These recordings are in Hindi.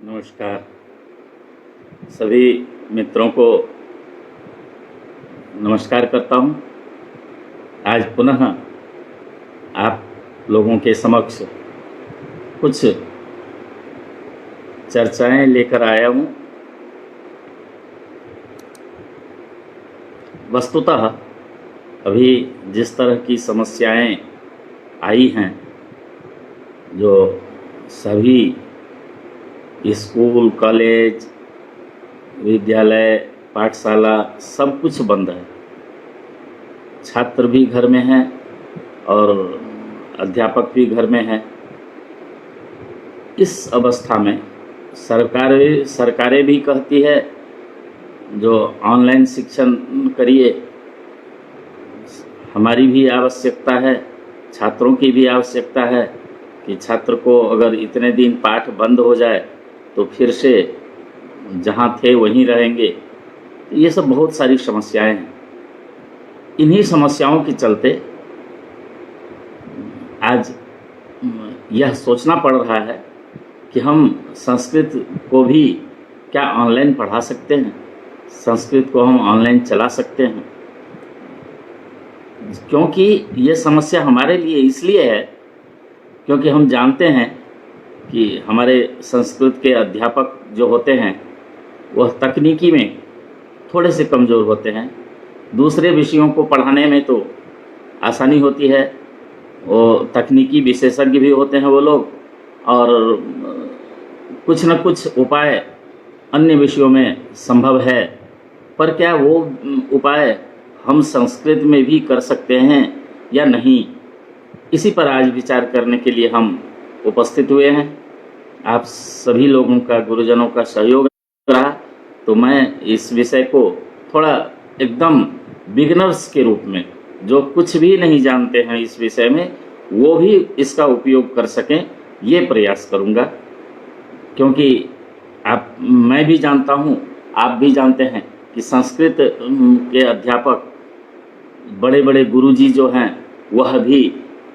नमस्कार सभी मित्रों को नमस्कार करता हूँ। आज पुनः आप लोगों के समक्ष कुछ चर्चाएं लेकर आया हूँ। वस्तुतः अभी जिस तरह की समस्याएं आई हैं, जो सभी स्कूल, कॉलेज, विद्यालय, पाठशाला सब कुछ बंद है। छात्र भी घर में हैं और अध्यापक भी घर में हैं। इस अवस्था में सरकारें भी कहती है जो ऑनलाइन शिक्षण करिए। हमारी भी आवश्यकता है, छात्रों की भी आवश्यकता है कि छात्र को अगर इतने दिन पाठ बंद हो जाए तो फिर से जहाँ थे वहीं रहेंगे। ये सब बहुत सारी समस्याएं हैं। इन्हीं समस्याओं के चलते आज यह सोचना पड़ रहा है कि हम संस्कृत को भी क्या ऑनलाइन पढ़ा सकते हैं, संस्कृत को हम ऑनलाइन चला सकते हैं। क्योंकि ये समस्या हमारे लिए इसलिए है क्योंकि हम जानते हैं कि हमारे संस्कृत के अध्यापक जो होते हैं वह तकनीकी में थोड़े से कमज़ोर होते हैं। दूसरे विषयों को पढ़ाने में तो आसानी होती है, वो तकनीकी विशेषज्ञ भी होते हैं वो लोग, और कुछ न कुछ उपाय अन्य विषयों में संभव है। पर क्या वो उपाय हम संस्कृत में भी कर सकते हैं या नहीं, इसी पर आज विचार करने के लिए हम उपस्थित हुए हैं। आप सभी लोगों का, गुरुजनों का सहयोग रहा तो मैं इस विषय को थोड़ा एकदम बिगिनर्स के रूप में, जो कुछ भी नहीं जानते हैं इस विषय में, वो भी इसका उपयोग कर सकें, ये प्रयास करूँगा। क्योंकि मैं भी जानता हूँ, आप भी जानते हैं कि संस्कृत के अध्यापक, बड़े बड़े गुरुजी जो हैं, वह भी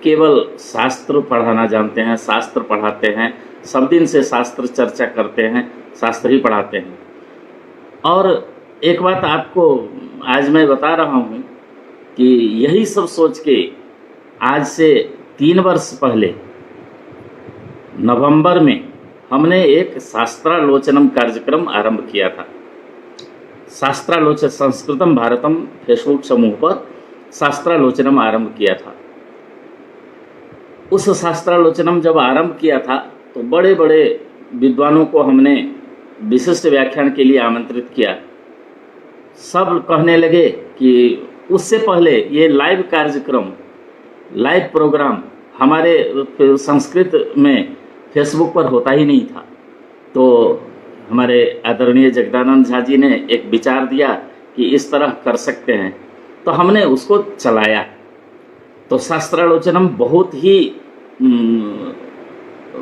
केवल शास्त्र पढ़ाना जानते हैं, शास्त्र पढ़ाते हैं, सब दिन से शास्त्र चर्चा करते हैं, शास्त्र ही पढ़ाते हैं। और एक बात आपको आज मैं बता रहा हूँ कि यही सब सोच के आज से 3 वर्ष पहले नवंबर में हमने एक शास्त्रालोचनम कार्यक्रम आरंभ किया था। शास्त्रालोचन संस्कृतम भारतम फेसबुक समूह पर शास्त्रालोचनम आरंभ किया था। उस शास्त्रालोचनम जब आरंभ किया था तो बड़े बड़े विद्वानों को हमने विशिष्ट व्याख्यान के लिए आमंत्रित किया। सब कहने लगे कि उससे पहले ये लाइव कार्यक्रम, लाइव प्रोग्राम हमारे संस्कृत में फेसबुक पर होता ही नहीं था। तो हमारे आदरणीय जगदानंद झा जी ने एक विचार दिया कि इस तरह कर सकते हैं, तो हमने उसको चलाया। तो शास्त्रालोचनम बहुत ही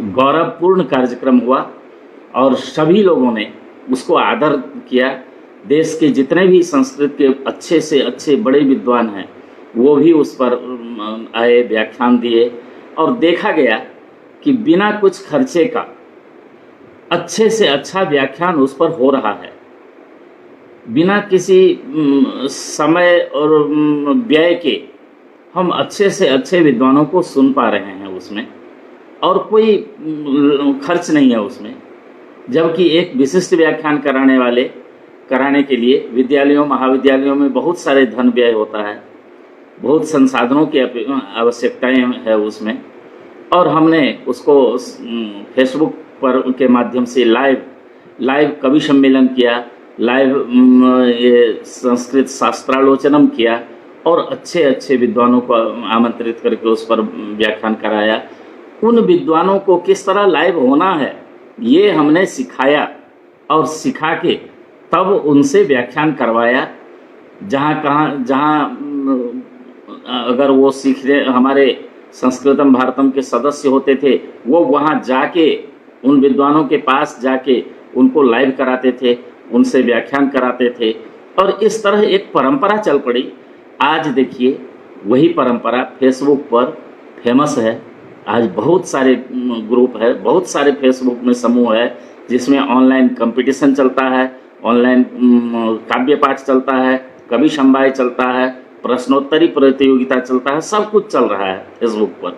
गौरवपूर्ण कार्यक्रम हुआ और सभी लोगों ने उसको आदर किया। देश के जितने भी संस्कृत के अच्छे से अच्छे बड़े विद्वान हैं वो भी उस पर आए, व्याख्यान दिए, और देखा गया कि बिना कुछ खर्चे का अच्छे से अच्छा व्याख्यान उस पर हो रहा है। बिना किसी समय और व्यय के हम अच्छे से अच्छे विद्वानों को सुन पा रहे हैं उसमें, और कोई खर्च नहीं है उसमें। जबकि एक विशिष्ट व्याख्यान कराने के लिए विद्यालयों, महाविद्यालयों में बहुत सारे धन व्यय होता है, बहुत संसाधनों की आवश्यकताएं है उसमें। और हमने उसको फेसबुक पर के माध्यम से लाइव कवि सम्मेलन किया, लाइव ये संस्कृत शास्त्रालोचनम किया, और अच्छे अच्छे विद्वानों को आमंत्रित करके उस पर व्याख्यान कराया। उन विद्वानों को किस तरह लाइव होना है ये हमने सिखाया, और सिखा के तब उनसे व्याख्यान करवाया। जहाँ अगर वो सीख रहे, हमारे संस्कृतम भारतम के सदस्य होते थे, वो वहाँ जाके उन विद्वानों के पास जाके उनको लाइव कराते थे, उनसे व्याख्यान कराते थे, और इस तरह एक परंपरा चल पड़ी। आज देखिए वही परंपरा फेसबुक पर फेमस है। आज बहुत सारे ग्रुप है, बहुत सारे फेसबुक में समूह है जिसमें ऑनलाइन कंपटीशन चलता है, ऑनलाइन काव्य पाठ चलता है, कवि संवाद चलता है, प्रश्नोत्तरी प्रतियोगिता चलता है, सब कुछ चल रहा है फेसबुक पर।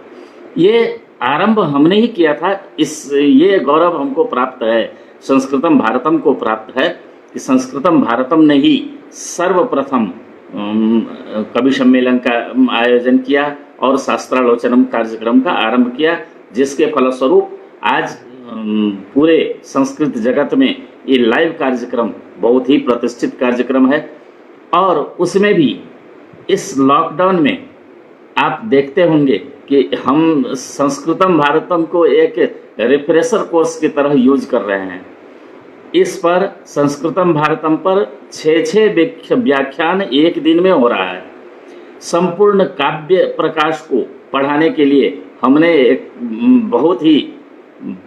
ये आरंभ हमने ही किया था। ये गौरव हमको प्राप्त है, संस्कृतम भारतम को प्राप्त है कि संस्कृतम भारतम ने ही सर्वप्रथम कवि सम्मेलन का आयोजन किया और शास्त्रालोचनम कार्यक्रम का आरंभ किया, जिसके फलस्वरूप आज पूरे संस्कृत जगत में ये लाइव कार्यक्रम बहुत ही प्रतिष्ठित कार्यक्रम है। और उसमें भी इस लॉकडाउन में आप देखते होंगे कि हम संस्कृतम भारतम को एक रिफ्रेशर कोर्स की तरह यूज कर रहे हैं। इस पर संस्कृतम भारतम पर 6 व्याख्यान एक दिन में हो रहा है। संपूर्ण काव्य प्रकाश को पढ़ाने के लिए हमने एक बहुत ही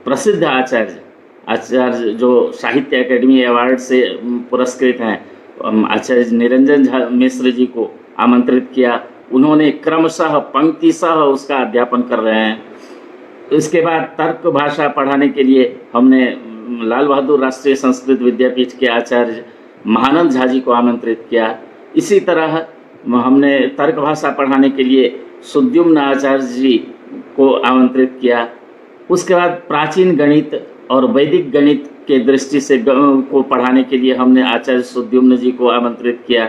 प्रसिद्ध आचार्य जो साहित्य अकेडमी अवार्ड से पुरस्कृत हैं, आचार्य निरंजन झा मिश्र जी को आमंत्रित किया। उन्होंने क्रमशः पंक्तिशः उसका अध्यापन कर रहे हैं। इसके बाद तर्क भाषा पढ़ाने के लिए हमने लाल बहादुर राष्ट्रीय संस्कृत विद्यापीठ के आचार्य महानंद झा जी को आमंत्रित किया। इसी तरह हमने तर्क भाषा पढ़ाने के लिए सुद्युम्न आचार्य जी को आमंत्रित किया। उसके बाद प्राचीन गणित और वैदिक गणित के दृष्टि से को पढ़ाने के लिए हमने आचार्य सुद्युम्न जी को आमंत्रित किया।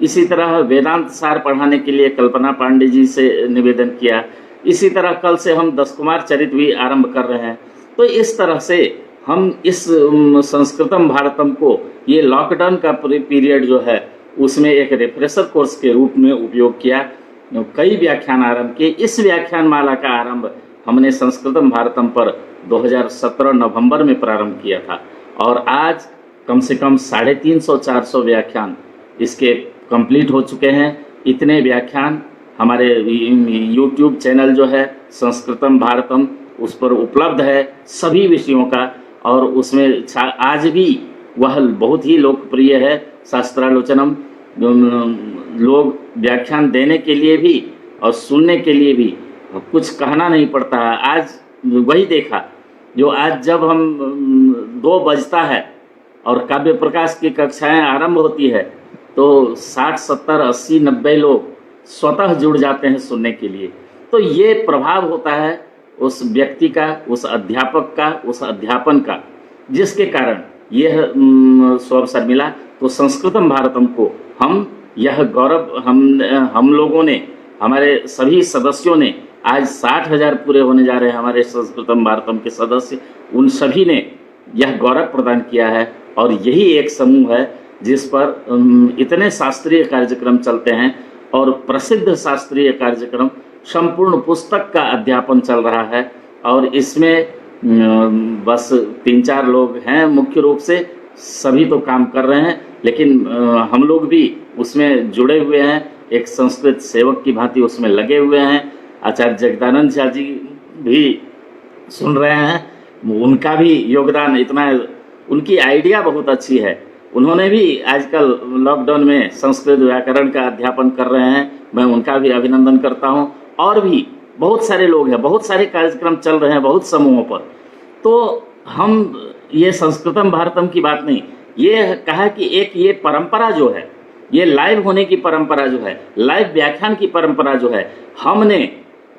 इसी तरह वेदांत सार पढ़ाने के लिए कल्पना पांडे जी से निवेदन किया। इसी तरह कल से हम 10 कुमार चरित भी आरंभ कर रहे हैं। तो इस तरह से हम इस संस्कृतम भारतम को ये लॉकडाउन का पीरियड जो है उसमें एक रिफ्रेशर कोर्स के रूप में उपयोग किया। कई व्याख्यान आरंभ किए। इस व्याख्यान माला का आरंभ हमने संस्कृतम भारतम पर 2017 नवंबर में प्रारंभ किया था और आज कम से कम 350-400 व्याख्यान इसके कंप्लीट हो चुके हैं। इतने व्याख्यान हमारे YouTube चैनल जो है संस्कृतम भारतम उस पर उपलब्ध है सभी विषयों का, और उसमें आज भी वह बहुत ही लोकप्रिय है। शास्त्रालोचनम लोग व्याख्यान देने के लिए भी और सुनने के लिए भी कुछ कहना नहीं पड़ता है। आज वही देखा जो आज जब हम 2 बजता है और काव्य प्रकाश की कक्षाएं आरंभ होती है तो 60, 70, 80, 90 लोग स्वतः जुड़ जाते हैं सुनने के लिए। तो ये प्रभाव होता है उस व्यक्ति का, उस अध्यापक का, उस अध्यापन का, जिसके कारण यह अवसर मिला। तो संस्कृतम भारतम को हम यह गौरव हम लोगों ने, हमारे सभी सदस्यों ने, आज 60,000 पूरे होने जा रहे हैं हमारे संस्कृतम भारतम के सदस्य, उन सभी ने यह गौरव प्रदान किया है। और यही एक समूह है जिस पर इतने शास्त्रीय कार्यक्रम चलते हैं और प्रसिद्ध शास्त्रीय कार्यक्रम, संपूर्ण पुस्तक का अध्यापन चल रहा है। और इसमें बस 3-4 लोग हैं मुख्य रूप से, सभी तो काम कर रहे हैं, लेकिन हम लोग भी उसमें जुड़े हुए हैं, एक संस्कृत सेवक की भांति उसमें लगे हुए हैं। आचार्य जगदानंद झा जी भी सुन रहे हैं, उनका भी योगदान इतना, उनकी आइडिया बहुत अच्छी है। उन्होंने भी आजकल लॉकडाउन में संस्कृत व्याकरण का अध्यापन कर रहे हैं, मैं उनका भी अभिनंदन करता हूं। और भी बहुत सारे लोग हैं, बहुत सारे कार्यक्रम चल रहे हैं बहुत समूहों पर। तो हम ये संस्कृतम भारतम की बात नहीं, ये कहा कि एक ये परंपरा जो है, ये लाइव होने की परंपरा जो है, लाइव व्याख्यान की परंपरा जो है, हमने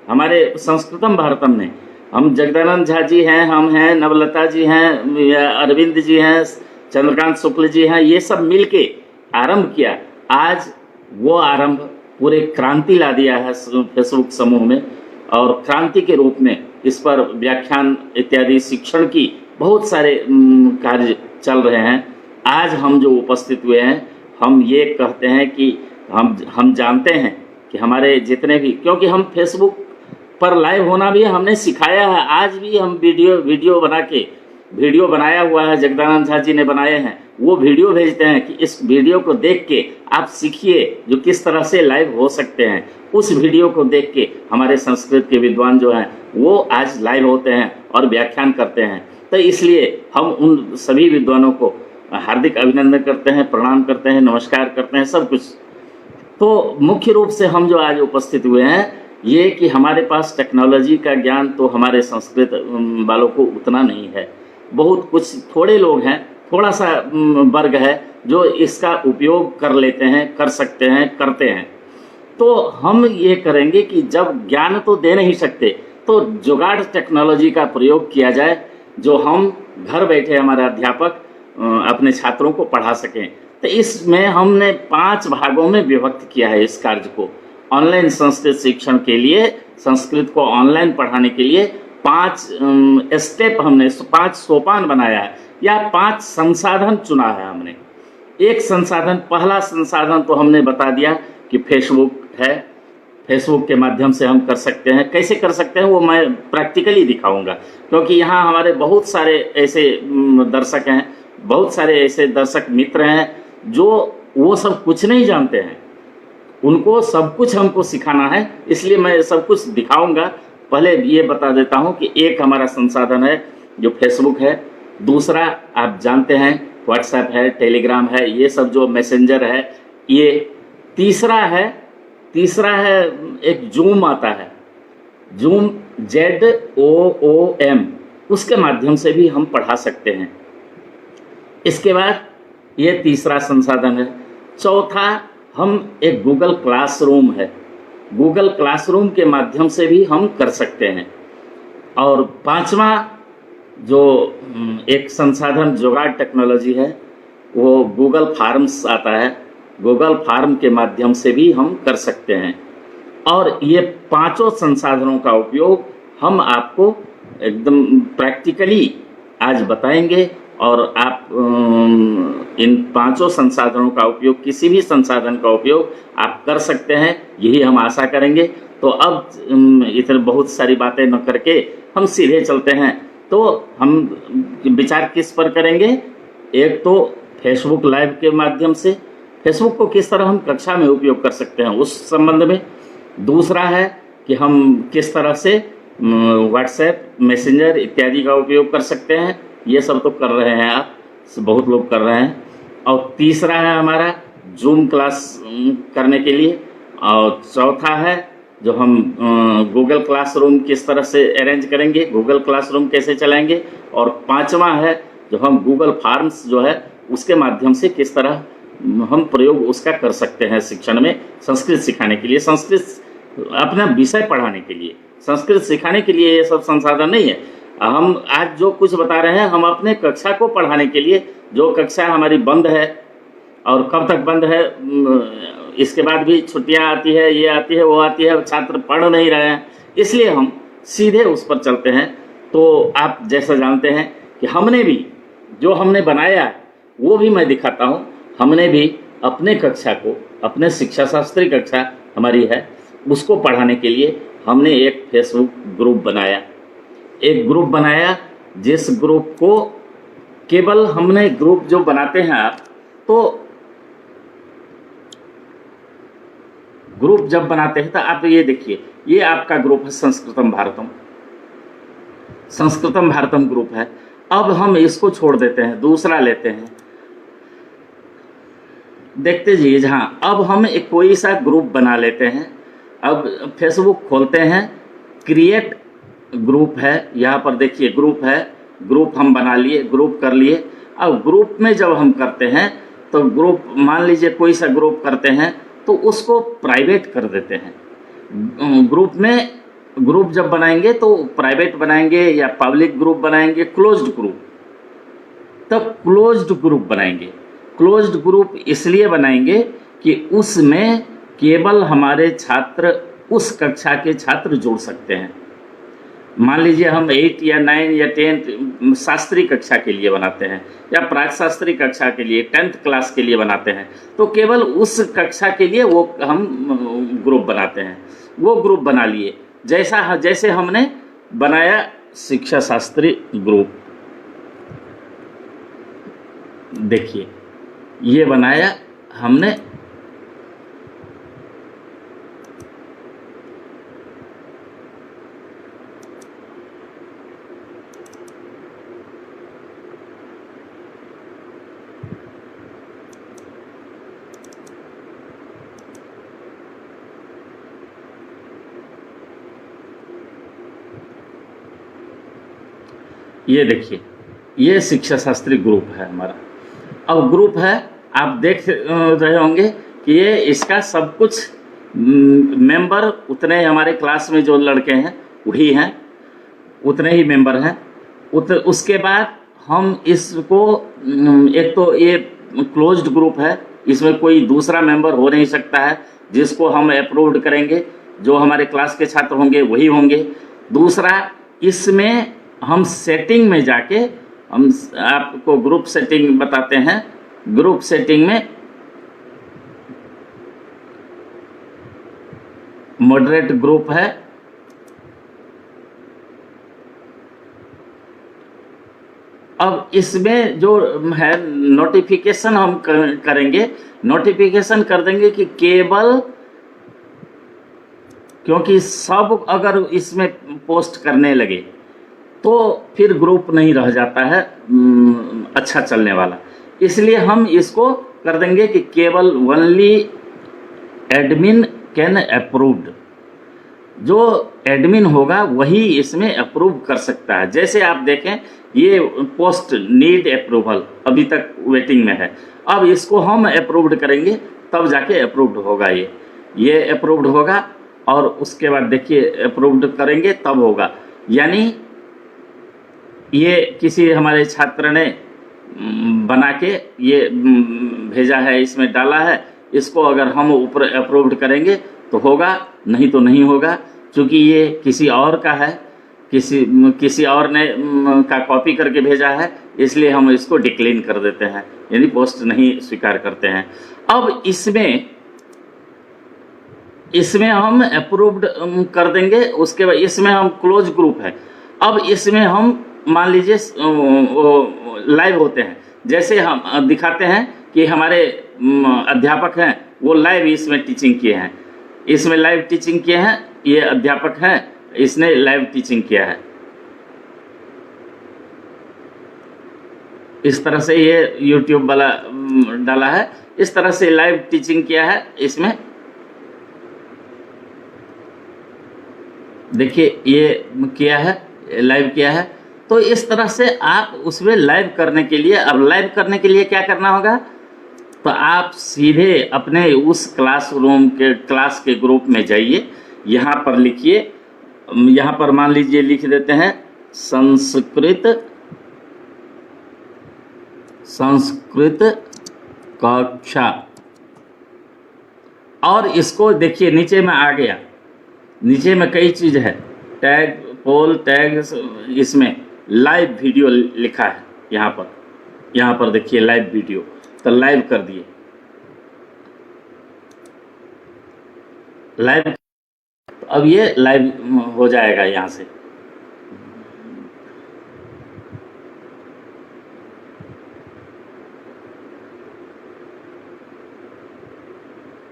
हमारे संस्कृतम भारतम ने, हम जगदानंद झा जी हैं, हम हैं, नवलता जी हैं, अरविंद जी हैं, चंद्रकांत शुक्ल जी हैं, ये सब मिलके आरंभ किया। आज वो आरंभ पूरे क्रांति ला दिया है फेसबुक समूह में, और क्रांति के रूप में इस पर व्याख्यान इत्यादि शिक्षण की बहुत सारे कार्य चल रहे हैं। आज हम जो उपस्थित हुए हैं, हम ये कहते हैं कि हम जानते हैं कि हमारे जितने भी, क्योंकि हम फेसबुक पर लाइव होना भी हमने सिखाया है। आज भी हम वीडियो बनाया हुआ है, जगदानंद झा जी ने बनाए हैं, वो वीडियो भेजते हैं कि इस वीडियो को देख के आप सीखिए जो किस तरह से लाइव हो सकते हैं। उस वीडियो को देख के हमारे संस्कृत के विद्वान जो हैं वो आज लाइव होते हैं और व्याख्यान करते हैं। तो इसलिए हम उन सभी विद्वानों को हार्दिक अभिनंदन करते हैं, प्रणाम करते हैं, नमस्कार करते हैं, सब कुछ। तो मुख्य रूप से हम जो आज उपस्थित हुए हैं, ये कि हमारे पास टेक्नोलॉजी का ज्ञान तो हमारे संस्कृत वालों को उतना नहीं है, बहुत कुछ थोड़े लोग हैं, थोड़ा सा वर्ग है जो इसका उपयोग कर लेते हैं, कर सकते हैं, करते हैं। तो हम ये करेंगे कि जब ज्ञान तो दे नहीं सकते तो जुगाड़ टेक्नोलॉजी का प्रयोग किया जाए, जो हम घर बैठे हमारे अध्यापक अपने छात्रों को पढ़ा सकें। तो इसमें हमने 5 भागों में विभक्त किया है इस कार्य को। ऑनलाइन संस्कृत शिक्षण के लिए, संस्कृत को ऑनलाइन पढ़ाने के लिए 5 स्टेप हमने, 5 सोपान बनाया है, या 5 संसाधन चुना है हमने। एक संसाधन, पहला संसाधन तो हमने बता दिया कि फेसबुक है। फेसबुक के माध्यम से हम कर सकते हैं। कैसे कर सकते हैं वो मैं प्रैक्टिकली दिखाऊंगा, क्योंकि यहाँ हमारे बहुत सारे ऐसे दर्शक हैं, बहुत सारे ऐसे दर्शक मित्र हैं जो वो सब कुछ नहीं जानते हैं। उनको सब कुछ हमको सिखाना है, इसलिए मैं सब कुछ दिखाऊंगा। पहले ये बता देता हूँ कि एक हमारा संसाधन है जो फेसबुक है, दूसरा आप जानते हैं व्हाट्सएप है, टेलीग्राम है, ये सब जो मैसेंजर है ये। तीसरा है एक जूम आता है, जूम ZOOM, उसके माध्यम से भी हम पढ़ा सकते हैं। इसके बाद ये तीसरा संसाधन है। चौथा हम एक गूगल क्लासरूम है, गूगल क्लासरूम के माध्यम से भी हम कर सकते हैं। और पांचवा जो एक संसाधन जुगाड़ टेक्नोलॉजी है वो गूगल फॉर्म्स आता है, गूगल फॉर्म के माध्यम से भी हम कर सकते हैं। और ये पांचों संसाधनों का उपयोग हम आपको एकदम प्रैक्टिकली आज बताएंगे, और आप इन पांचों संसाधनों का उपयोग, किसी भी संसाधन का उपयोग आप कर सकते हैं, यही हम आशा करेंगे। तो अब इतने बहुत सारी बातें न करके हम सीधे चलते हैं। तो हम विचार किस पर करेंगे? एक तो फेसबुक लाइव के माध्यम से फेसबुक को किस तरह हम कक्षा में उपयोग कर सकते हैं उस संबंध में। दूसरा है कि हम किस तरह से व्हाट्सएप, मैसेंजर इत्यादि का उपयोग कर सकते हैं, ये सब तो कर रहे हैं आप, बहुत लोग कर रहे हैं। और तीसरा है हमारा जूम क्लास करने के लिए। और चौथा है जो हम गूगल क्लासरूम किस तरह से अरेंज करेंगे, गूगल क्लासरूम कैसे चलाएंगे। और पांचवा है जो हम गूगल फॉर्म्स जो है उसके माध्यम से किस तरह हम प्रयोग उसका कर सकते हैं शिक्षण में, संस्कृत सिखाने के लिए, संस्कृत अपना विषय पढ़ाने के लिए, संस्कृत सिखाने के लिए। ये सब संसाधन नहीं है। हम आज जो कुछ बता रहे हैं हम अपने कक्षा को पढ़ाने के लिए, जो कक्षा हमारी बंद है और कब तक बंद है, इसके बाद भी छुट्टियां आती है, ये आती है, वो आती है, छात्र पढ़ नहीं रहे हैं, इसलिए हम सीधे उस पर चलते हैं। तो आप जैसा जानते हैं कि हमने भी जो हमने बनाया वो भी मैं दिखाता हूँ। हमने भी अपने कक्षा को, अपने शिक्षा शास्त्री कक्षा हमारी है, उसको पढ़ाने के लिए हमने एक फेसबुक ग्रुप बनाया। एक ग्रुप बनाया जिस ग्रुप को केवल हमने, ग्रुप जो बनाते हैं आप, तो ग्रुप जब बनाते हैं तो आप ये देखिए, ये आपका ग्रुप है संस्कृतम भारतम, संस्कृतम भारतम ग्रुप है। अब हम इसको छोड़ देते हैं, दूसरा लेते हैं, देखते जाइए जहाँ। अब हम एक कोई सा ग्रुप बना लेते हैं। अब फेसबुक खोलते हैं, क्रिएट ग्रुप है, यहाँ पर देखिए ग्रुप है, ग्रुप हम बना लिए, ग्रुप कर लिए। अब ग्रुप में जब हम करते हैं तो ग्रुप, मान लीजिए कोई सा ग्रुप करते हैं तो उसको प्राइवेट कर देते हैं। ग्रुप में, ग्रुप जब बनाएंगे तो प्राइवेट बनाएंगे या पब्लिक ग्रुप बनाएंगे, क्लोज्ड ग्रुप, तब क्लोज्ड ग्रुप बनाएंगे। क्लोज्ड ग्रुप इसलिए बनाएंगे कि उसमें केवल हमारे छात्र, उस कक्षा के छात्र जुड़ सकते हैं। मान लीजिए हम 8 या 9 या 10 शास्त्री कक्षा के लिए बनाते हैं, या प्राक शास्त्री कक्षा के लिए, 10th क्लास के लिए बनाते हैं, तो केवल उस कक्षा के लिए वो हम ग्रुप बनाते हैं। वो ग्रुप बना लिए, जैसे हमने बनाया शिक्षा शास्त्री ग्रुप, देखिए ये बनाया हमने। ये देखिए ये शिक्षा शास्त्री ग्रुप है हमारा। अब ग्रुप है, आप देख रहे होंगे कि ये इसका सब कुछ मेंबर उतने हमारे क्लास में जो लड़के हैं वही हैं, उतने ही मेंबर हैं। उसके बाद हम इसको एक तो ये क्लोज्ड ग्रुप है, इसमें कोई दूसरा मेंबर हो नहीं सकता है जिसको हम अप्रूव्ड करेंगे, जो हमारे क्लास के छात्र होंगे वही होंगे। दूसरा, इसमें हम सेटिंग में जाके हम आपको ग्रुप सेटिंग बताते हैं। ग्रुप सेटिंग में मॉडरेट ग्रुप है, अब इसमें जो है नोटिफिकेशन हम करेंगे, नोटिफिकेशन कर देंगे कि केवल, क्योंकि सब अगर इसमें पोस्ट करने लगे तो फिर ग्रुप नहीं रह जाता है अच्छा चलने वाला। इसलिए हम इसको कर देंगे कि केवल ओनली एडमिन कैन अप्रूव्ड, जो एडमिन होगा वही इसमें अप्रूव कर सकता है। जैसे आप देखें ये पोस्ट नीड अप्रूवल अभी तक वेटिंग में है, अब इसको हम अप्रूव्ड करेंगे तब जाके अप्रूव्ड होगा। ये अप्रूव्ड होगा और उसके बाद देखिए अप्रूव्ड करेंगे तब होगा। यानी ये किसी हमारे छात्र ने बना के ये भेजा है, इसमें डाला है, इसको अगर हम ऊपर अप्रूव्ड करेंगे तो होगा, नहीं तो नहीं होगा। क्योंकि ये किसी और का है, किसी और ने का कॉपी करके भेजा है, इसलिए हम इसको डिक्लाइन कर देते हैं, यानी पोस्ट नहीं स्वीकार करते हैं। अब इसमें हम अप्रूव्ड कर देंगे, उसके बाद इसमें हम क्लोज ग्रुप है। अब इसमें हम मान लीजिए लाइव होते हैं, जैसे हम दिखाते हैं कि हमारे अध्यापक हैं वो लाइव इसमें टीचिंग किए हैं, इसमें लाइव टीचिंग किए हैं, ये अध्यापक हैं इसने लाइव टीचिंग किया है। इस तरह से ये YouTube वाला डाला है, इस तरह से लाइव टीचिंग किया है। इसमें देखिए ये किया है, लाइव किया है। तो इस तरह से आप उसमें लाइव करने के लिए, अब लाइव करने के लिए क्या करना होगा, तो आप सीधे अपने उस क्लास के ग्रुप में जाइए, यहाँ पर लिखिए, यहाँ पर मान लीजिए लिख देते हैं संस्कृत कक्षा, और इसको देखिए नीचे में आ गया, नीचे में कई चीज़ है, टैग, पोल, टैग, इसमें लाइव वीडियो लिखा है। यहाँ पर देखिए लाइव वीडियो, तो लाइव कर दिए, लाइव। अब ये लाइव हो जाएगा यहाँ से।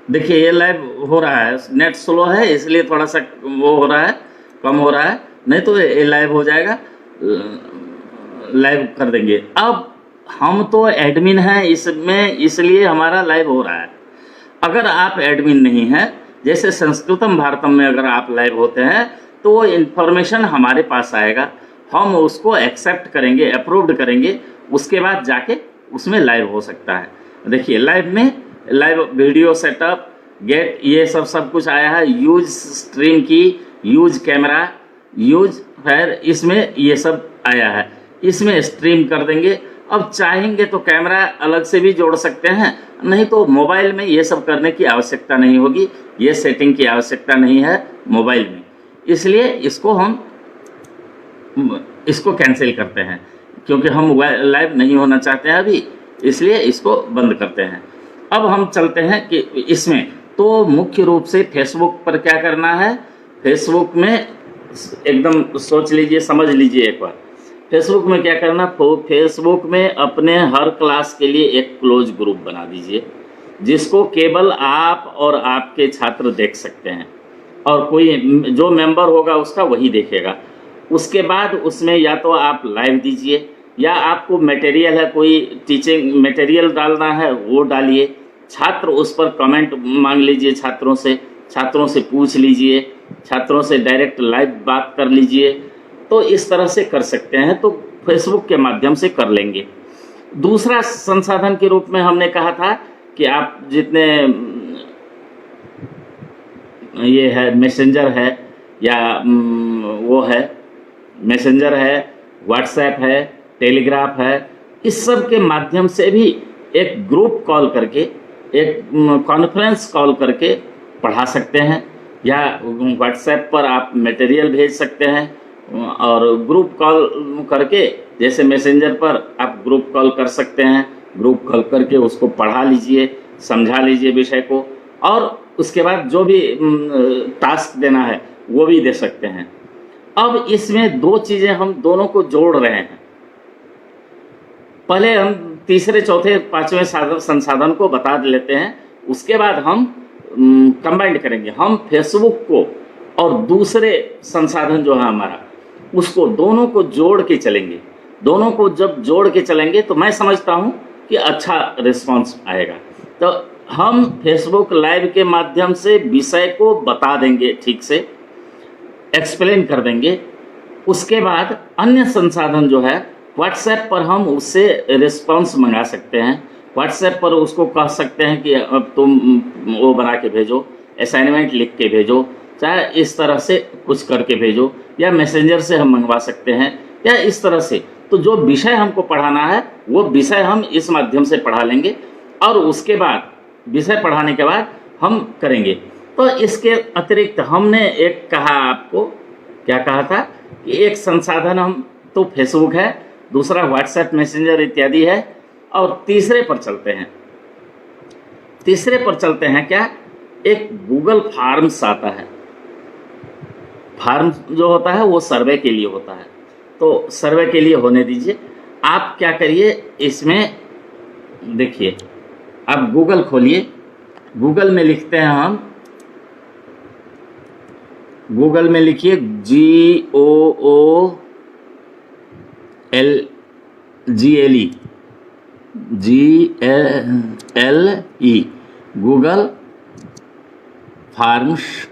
देखिए ये लाइव हो रहा है, नेट स्लो है इसलिए थोड़ा सा वो हो रहा है, कम हो रहा है, नहीं तो ये लाइव हो जाएगा। लाइव कर देंगे। अब हम तो एडमिन हैं इसमें, इसलिए हमारा लाइव हो रहा है। अगर आप एडमिन नहीं हैं, जैसे संस्कृतम भारतम में अगर आप लाइव होते हैं तो वो इन्फॉर्मेशन हमारे पास आएगा, हम उसको एक्सेप्ट करेंगे, अप्रूव्ड करेंगे, उसके बाद जाके उसमें लाइव हो सकता है। देखिए लाइव में लाइव वीडियो सेटअप, गेट, ये सब कुछ आया है। यूज स्ट्रीम की, यूज कैमरा, यूज फायर, इसमें ये सब आया है। इसमें स्ट्रीम कर देंगे। अब चाहेंगे तो कैमरा अलग से भी जोड़ सकते हैं, नहीं तो मोबाइल में ये सब करने की आवश्यकता नहीं होगी, ये सेटिंग की आवश्यकता नहीं है मोबाइल में, इसलिए इसको कैंसिल करते हैं, क्योंकि हम लाइव नहीं होना चाहते हैं अभी, इसलिए इसको बंद करते हैं। अब हम चलते हैं कि इसमें तो मुख्य रूप से फेसबुक पर क्या करना है। फेसबुक में एकदम सोच लीजिए, समझ लीजिए एक बार, फेसबुक में क्या करना। फेसबुक में अपने हर क्लास के लिए एक क्लोज ग्रुप बना दीजिए, जिसको केवल आप और आपके छात्र देख सकते हैं, और कोई जो मेंबर होगा उसका वही देखेगा। उसके बाद उसमें या तो आप लाइव दीजिए, या आपको मटेरियल है, कोई टीचिंग मटेरियल डालना है वो डालिए। छात्र उस पर कमेंट मांग लीजिए, छात्रों से पूछ लीजिए, छात्रों से डायरेक्ट लाइव बात कर लीजिए। तो इस तरह से कर सकते हैं। तो फेसबुक के माध्यम से कर लेंगे। दूसरा संसाधन के रूप में हमने कहा था कि आप जितने ये है मैसेंजर है या वो है मैसेंजर है, व्हाट्सएप है, टेलीग्राफ है, इस सब के माध्यम से भी एक ग्रुप कॉल करके, एक कॉन्फ्रेंस कॉल करके पढ़ा सकते हैं, या व्हाट्सएप पर आप मटेरियल भेज सकते हैं और ग्रुप कॉल करके, जैसे मैसेंजर पर आप ग्रुप कॉल कर सकते हैं, ग्रुप कॉल करके उसको पढ़ा लीजिए, समझा लीजिए विषय को, और उसके बाद जो भी टास्क देना है वो भी दे सकते हैं। अब इसमें दो चीज़ें हम दोनों को जोड़ रहे हैं। पहले हम तीसरे, चौथे, पांचवें संसाधन को बता लेते हैं, उसके बाद हम कंबाइंड करेंगे। हम फेसबुक को और दूसरे संसाधन जो है हमारा, उसको दोनों को जोड़ के चलेंगे। दोनों को जब जोड़ के चलेंगे तो मैं समझता हूं कि अच्छा रिस्पांस आएगा। तो हम फेसबुक लाइव के माध्यम से विषय को बता देंगे, ठीक से एक्सप्लेन कर देंगे। उसके बाद अन्य संसाधन जो है व्हाट्सएप पर हम उससे रिस्पांस मंगा सकते हैं। व्हाट्सएप पर उसको कह सकते हैं कि अब तुम वो बना के भेजो, असाइनमेंट लिख के भेजो, चाहे इस तरह से कुछ करके भेजो, या मैसेंजर से हम मंगवा सकते हैं, या इस तरह से। तो जो विषय हमको पढ़ाना है वो विषय हम इस माध्यम से पढ़ा लेंगे, और उसके बाद विषय पढ़ाने के बाद हम करेंगे। तो इसके अतिरिक्त हमने एक कहा, आपको क्या कहा था कि एक संसाधन हम तो फेसबुक है, दूसरा व्हाट्सएप, मैसेंजर इत्यादि है, और तीसरे पर चलते हैं। तीसरे पर चलते हैं क्या, एक गूगल फॉर्म्स आता है। फॉर्म जो होता है वो सर्वे के लिए होता है, तो सर्वे के लिए होने दीजिए। आप क्या करिए, इसमें देखिए, आप गूगल खोलिए, गूगल में लिखते हैं हम, गूगल में लिखिए GOOGLE, Google forms,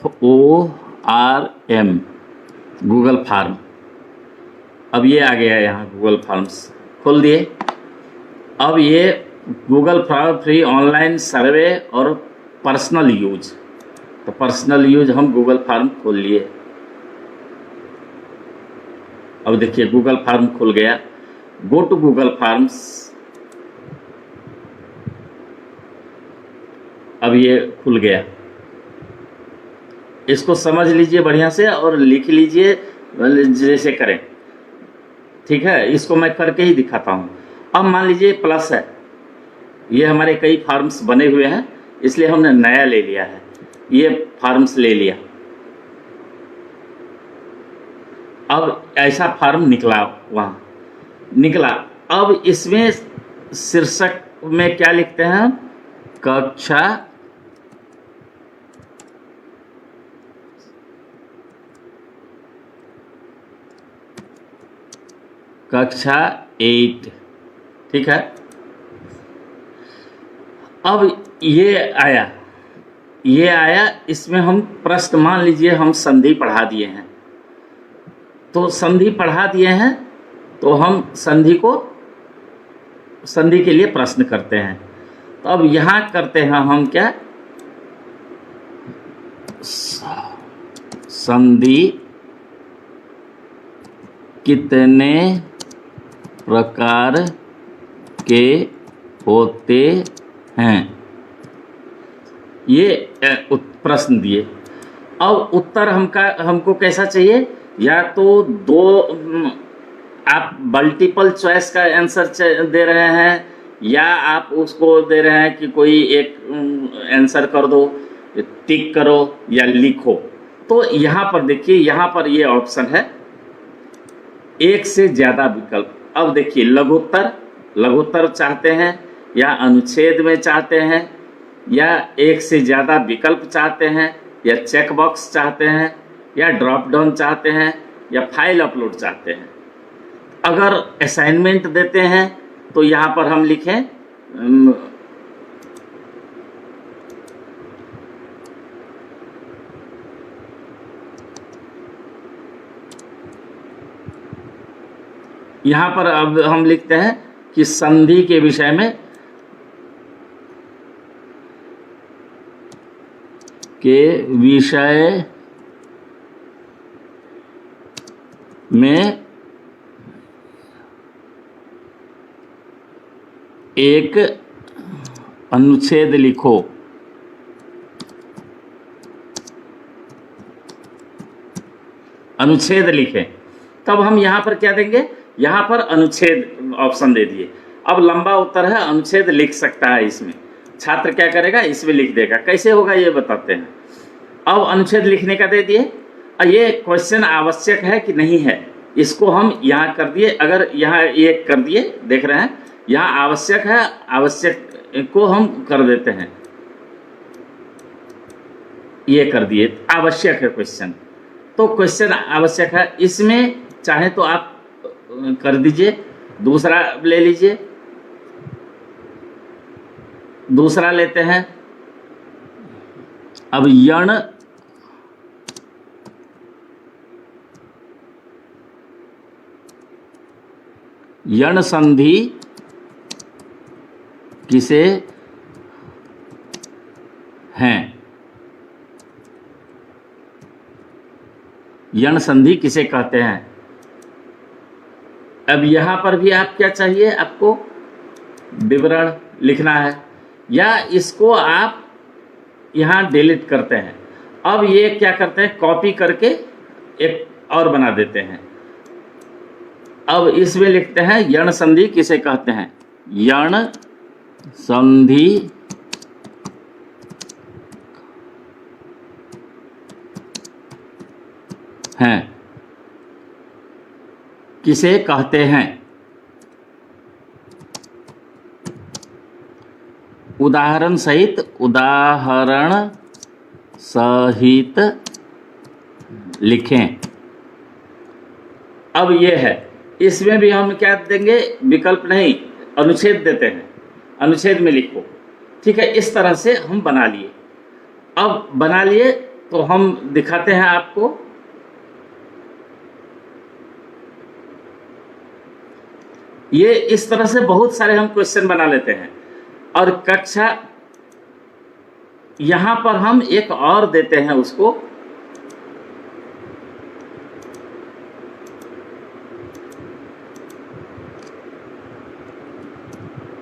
FORM, Google form. अब ये आ गया यहाँ, गूगल फॉर्म्स खोल दिए। अब ये Google form free online survey और पर्सनल यूज, तो पर्सनल यूज हम गूगल फॉर्म खोल लिए। अब देखिए गूगल फॉर्म खुल गया। Go to Google forms. अब ये खुल गया, इसको समझ लीजिए बढ़िया से और लिख लीजिए जैसे करें, ठीक है। इसको मैं करके ही दिखाता हूं। अब मान लीजिए प्लस है, ये हमारे कई फॉर्म्स बने हुए हैं, इसलिए हमने नया ले लिया है, ये फॉर्म्स ले लिया। अब ऐसा फॉर्म निकला, वहाँ निकला। अब इसमें शीर्षक में क्या लिखते हैं, कक्षा 8, ठीक है। अब ये आया, इसमें हम प्रश्न, मान लीजिए हम संधि पढ़ा दिए हैं, तो संधि पढ़ा दिए हैं तो हम संधि के लिए प्रश्न करते हैं। तो अब यहाँ करते हैं हम क्या, संधि कितने प्रकार के होते हैं, ये प्रश्न दिए। अब उत्तर हमको कैसा चाहिए, या तो दो, आप मल्टीपल चॉइस का आंसर दे रहे हैं, या आप उसको दे रहे हैं कि कोई एक आंसर कर दो, टिक करो या लिखो। तो यहाँ पर देखिए, यहाँ पर ये ऑप्शन है, एक से ज़्यादा विकल्प। अब देखिए लघुत्तर चाहते हैं, या अनुच्छेद में चाहते हैं, या एक से ज़्यादा विकल्प चाहते हैं, या चेक बॉक्स चाहते हैं, या ड्रॉप डाउन चाहते हैं, या फाइल अपलोड चाहते हैं। अगर असाइनमेंट देते हैं तो यहाँ पर हम लिखें यहाँ पर अब हम लिखते हैं कि संधि के विषय में एक अनुच्छेद लिखो। अनुच्छेद लिखें। तब हम यहाँ पर क्या देंगे, यहाँ पर अनुच्छेद ऑप्शन दे दिए। अब लंबा उत्तर है, अनुच्छेद लिख सकता है इसमें। छात्र क्या करेगा, इसमें लिख देगा। कैसे होगा ये बताते हैं। अब अनुच्छेद लिखने का दे दिए। ये क्वेश्चन आवश्यक है कि नहीं है, इसको हम यहाँ कर दिए। अगर यहाँ एक कर दिए, देख रहे हैं यहाँ आवश्यक है, आवश्यक को हम कर देते हैं, ये कर दिए। आवश्यक है क्वेश्चन, तो क्वेश्चन आवश्यक है, इसमें चाहे तो आप कर दीजिए। दूसरा ले लीजिए, दूसरा लेते हैं। अब यण संधि किसे हैं, यण संधि किसे कहते हैं। अब यहां पर भी आप क्या चाहिए, आपको विवरण लिखना है, या इसको आप यहां डिलीट करते हैं। अब ये क्या करते हैं, कॉपी करके एक और बना देते हैं। अब इसमें लिखते हैं यण संधि किसे कहते हैं। यण संधि हैं, किसे कहते हैं। उदाहरण सहित लिखें। अब ये है, इसमें भी हम क्या देंगे, विकल्प नहीं, अनुच्छेद देते हैं। अनुच्छेद में लिखो, ठीक है। इस तरह से हम बना लिए। अब बना लिए तो हम दिखाते हैं आपको। ये इस तरह से बहुत सारे हम क्वेश्चन बना लेते हैं। और कक्षा यहां पर हम एक और देते हैं उसको,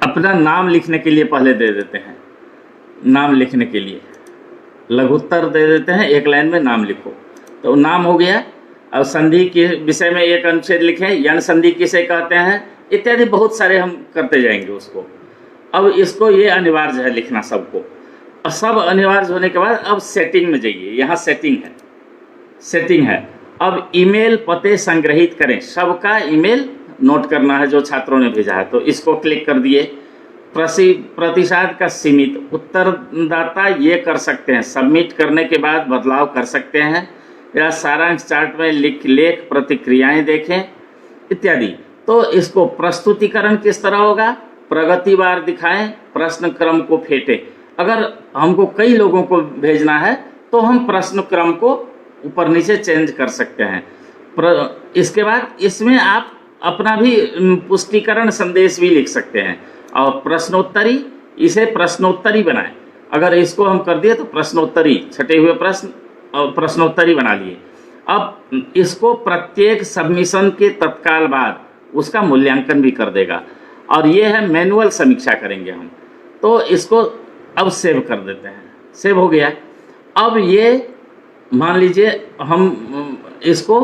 अपना नाम लिखने के लिए पहले दे देते हैं। नाम लिखने के लिए लघुत्तर दे देते हैं, एक लाइन में नाम लिखो, तो नाम हो गया। अब संधि के विषय में एक अनुच्छेद लिखें, यण संधि किसे कहते हैं, इत्यादि बहुत सारे हम करते जाएंगे उसको। अब इसको ये अनिवार्य है लिखना सबको। और सब अनिवार्य होने के बाद अब सेटिंग में जाइए, यहाँ सेटिंग है। अब ईमेल पते संग्रहित करें, सबका ईमेल नोट करना है जो छात्रों ने भेजा है, तो इसको क्लिक कर दिए। प्रतिशत का सीमित, उत्तरदाता ये कर सकते हैं, सबमिट करने के बाद बदलाव कर सकते हैं, या सारांश चार्ट में लेख प्रतिक्रियाएं देखें इत्यादि। तो इसको प्रस्तुतिकरण किस तरह होगा, प्रगतिवार दिखाएं, प्रश्न क्रम को फेंटे। अगर हमको कई लोगों को भेजना है तो हम प्रश्न क्रम को ऊपर नीचे चेंज कर सकते हैं। इसके बाद इसमें आप अपना भी पुष्टिकरण संदेश भी लिख सकते हैं। और प्रश्नोत्तरी, इसे प्रश्नोत्तरी बनाएं। अगर इसको हम कर दिए तो प्रश्नोत्तरी, छटे हुए प्रश्न और प्रश्नोत्तरी बना लिए। अब इसको प्रत्येक सबमिशन के तत्काल बाद उसका मूल्यांकन भी कर देगा। और ये है मैनुअल समीक्षा करेंगे हम, तो इसको अब सेव कर देते हैं। सेव हो गया। अब ये मान लीजिए हम इसको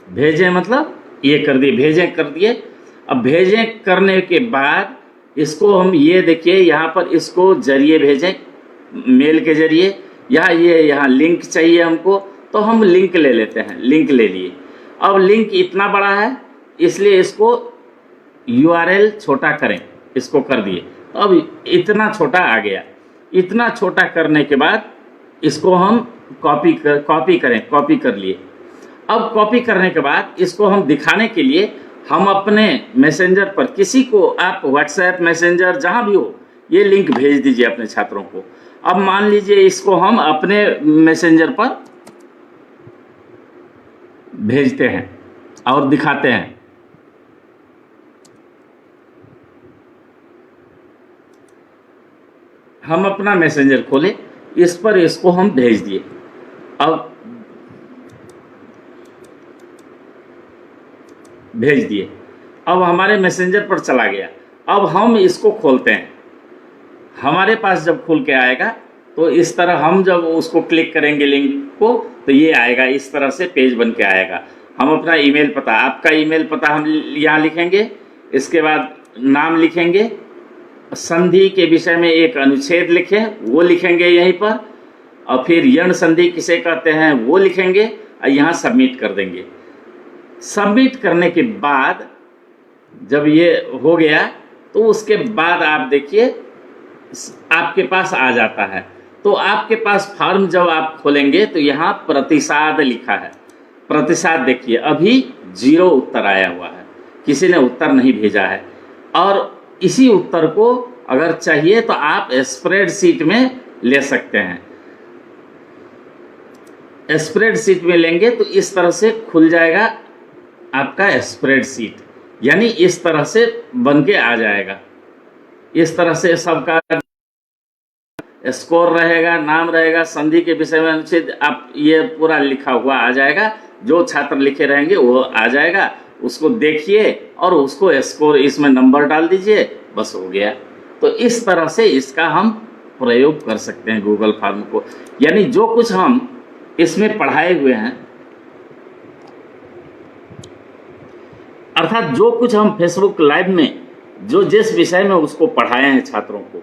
भेजें मतलब ये कर दिए, भेजें कर दिए। अब भेजें करने के बाद इसको हम ये देखिए यहाँ पर इसको जरिए भेजें, मेल के जरिए, यहाँ लिंक चाहिए हमको, तो हम लिंक ले लेते हैं। लिंक ले लिए। अब लिंक इतना बड़ा है इसलिए इसको URL छोटा करें, इसको कर दिए। अब इतना छोटा आ गया। इतना छोटा करने के बाद इसको हम कॉपी कर लिए। अब कॉपी करने के बाद इसको हम दिखाने के लिए हम अपने मैसेंजर पर, किसी को आप व्हाट्सएप मैसेंजर जहाँ भी हो, ये लिंक भेज दीजिए अपने छात्रों को। अब मान लीजिए इसको हम अपने मैसेंजर पर भेजते हैं। और दिखाते हैं। हम अपना मैसेंजर खोले, इस पर इसको हम भेज दिए। अब भेज दिए, अब हमारे मैसेंजर पर चला गया। अब हम इसको खोलते हैं, हमारे पास जब खुल के आएगा तो इस तरह हम जब उसको क्लिक करेंगे लिंक को, तो ये आएगा, इस तरह से पेज बन के आएगा। हम अपना ईमेल पता, आपका ईमेल पता हम यहाँ लिखेंगे, इसके बाद नाम लिखेंगे, संधि के विषय में एक अनुच्छेद लिखें वो लिखेंगे यहीं पर, और फिर यण संधि किसे कहते हैं वो लिखेंगे और यहाँ सबमिट कर देंगे। सबमिट करने के बाद जब ये हो गया तो उसके बाद आप देखिए आपके पास आ जाता है। तो आपके पास फॉर्म जब आप खोलेंगे तो यहाँ प्रतिसाद लिखा है। प्रतिसाद देखिए अभी 0 उत्तर आया हुआ है, किसी ने उत्तर नहीं भेजा है। और इसी उत्तर को अगर चाहिए तो आप स्प्रेडशीट में ले सकते हैं। स्प्रेडशीट में लेंगे तो इस तरह से खुल जाएगा आपका स्प्रेडशीट, यानी इस तरह से बन के आ जाएगा। इस तरह से सबका स्कोर रहेगा, नाम रहेगा, संधि के विषय में अनुच्छेद, आप ये पूरा लिखा हुआ आ जाएगा। जो छात्र लिखे रहेंगे वो आ जाएगा, उसको देखिए और उसको स्कोर इसमें नंबर डाल दीजिए, बस हो गया। तो इस तरह से इसका हम प्रयोग कर सकते हैं गूगल फॉर्म को। यानी जो कुछ हम इसमें पढ़ाए हुए हैं, अर्थात जो कुछ हम फेसबुक लाइव में जो जिस विषय में उसको पढ़ाए हैं छात्रों को,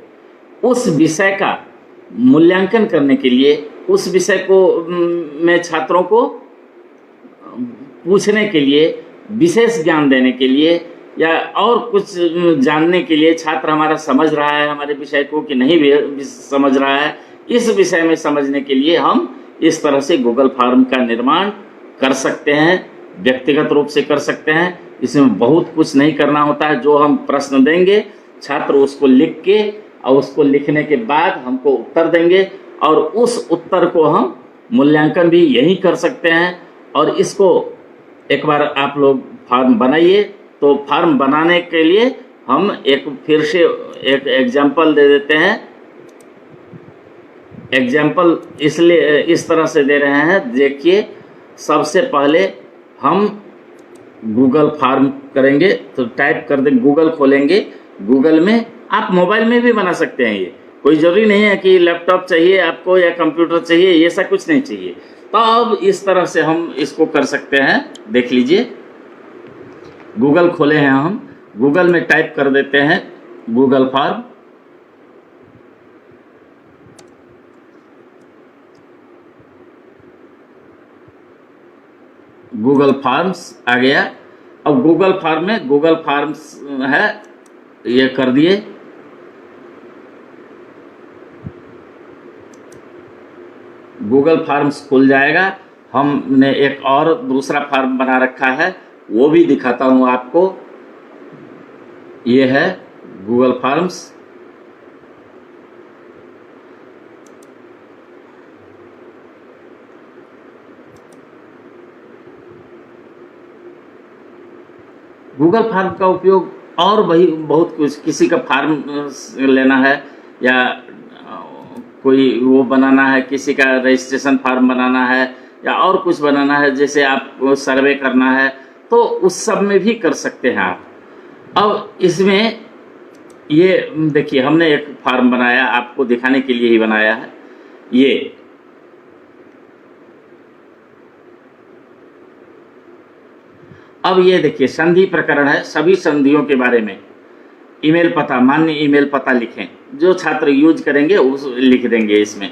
उस विषय का मूल्यांकन करने के लिए, उस विषय को में छात्रों को पूछने के लिए, विशेष ज्ञान देने के लिए या और कुछ जानने के लिए, छात्र हमारा समझ रहा है हमारे विषय को कि नहीं भी समझ रहा है, इस विषय में समझने के लिए हम इस तरह से गूगल फॉर्म का निर्माण कर सकते हैं, व्यक्तिगत रूप से कर सकते हैं। इसमें बहुत कुछ नहीं करना होता है। जो हम प्रश्न देंगे छात्र उसको लिख के और उसको लिखने के बाद हमको उत्तर देंगे और उस उत्तर को हम मूल्यांकन भी यहीं कर सकते हैं। और इसको एक बार आप लोग फॉर्म बनाइए। तो फॉर्म बनाने के लिए हम एक फिर से एक एग्जाम्पल दे देते हैं। एग्जाम्पल इसलिए इस तरह से दे रहे हैं, देखिए सबसे पहले हम गूगल फॉर्म करेंगे तो टाइप कर दें, गूगल खोलेंगे। गूगल में आप मोबाइल में भी बना सकते हैं, ये कोई ज़रूरी नहीं है कि लैपटॉप चाहिए आपको या कंप्यूटर चाहिए, ये ऐसा कुछ नहीं चाहिए। तो अब इस तरह से हम इसको कर सकते हैं। देख लीजिए गूगल खोले हैं हम, गूगल में टाइप कर देते हैं गूगल फॉर्म। गूगल फॉर्म्स आ गया। अब गूगल फॉर्म में गूगल फॉर्म्स है, ये कर दिए। गूगल फॉर्म्स खुल जाएगा। हमने एक और दूसरा फॉर्म बना रखा है, वो भी दिखाता हूँ आपको। ये है गूगल फॉर्म्स। गूगल फॉर्म का उपयोग और वही बहुत कुछ, किसी का फॉर्म लेना है या कोई वो बनाना है, किसी का रजिस्ट्रेशन फॉर्म बनाना है या और कुछ बनाना है, जैसे आपको सर्वे करना है, तो उस सब में भी कर सकते हैं आप। अब इसमें ये देखिए हमने एक फॉर्म बनाया, आपको दिखाने के लिए ही बनाया है। ये अब ये देखिए संधि प्रकरण है, सभी संधियों के बारे में ईमेल पता, मान्य ईमेल पता लिखें, जो छात्र यूज करेंगे उस लिख देंगे इसमें।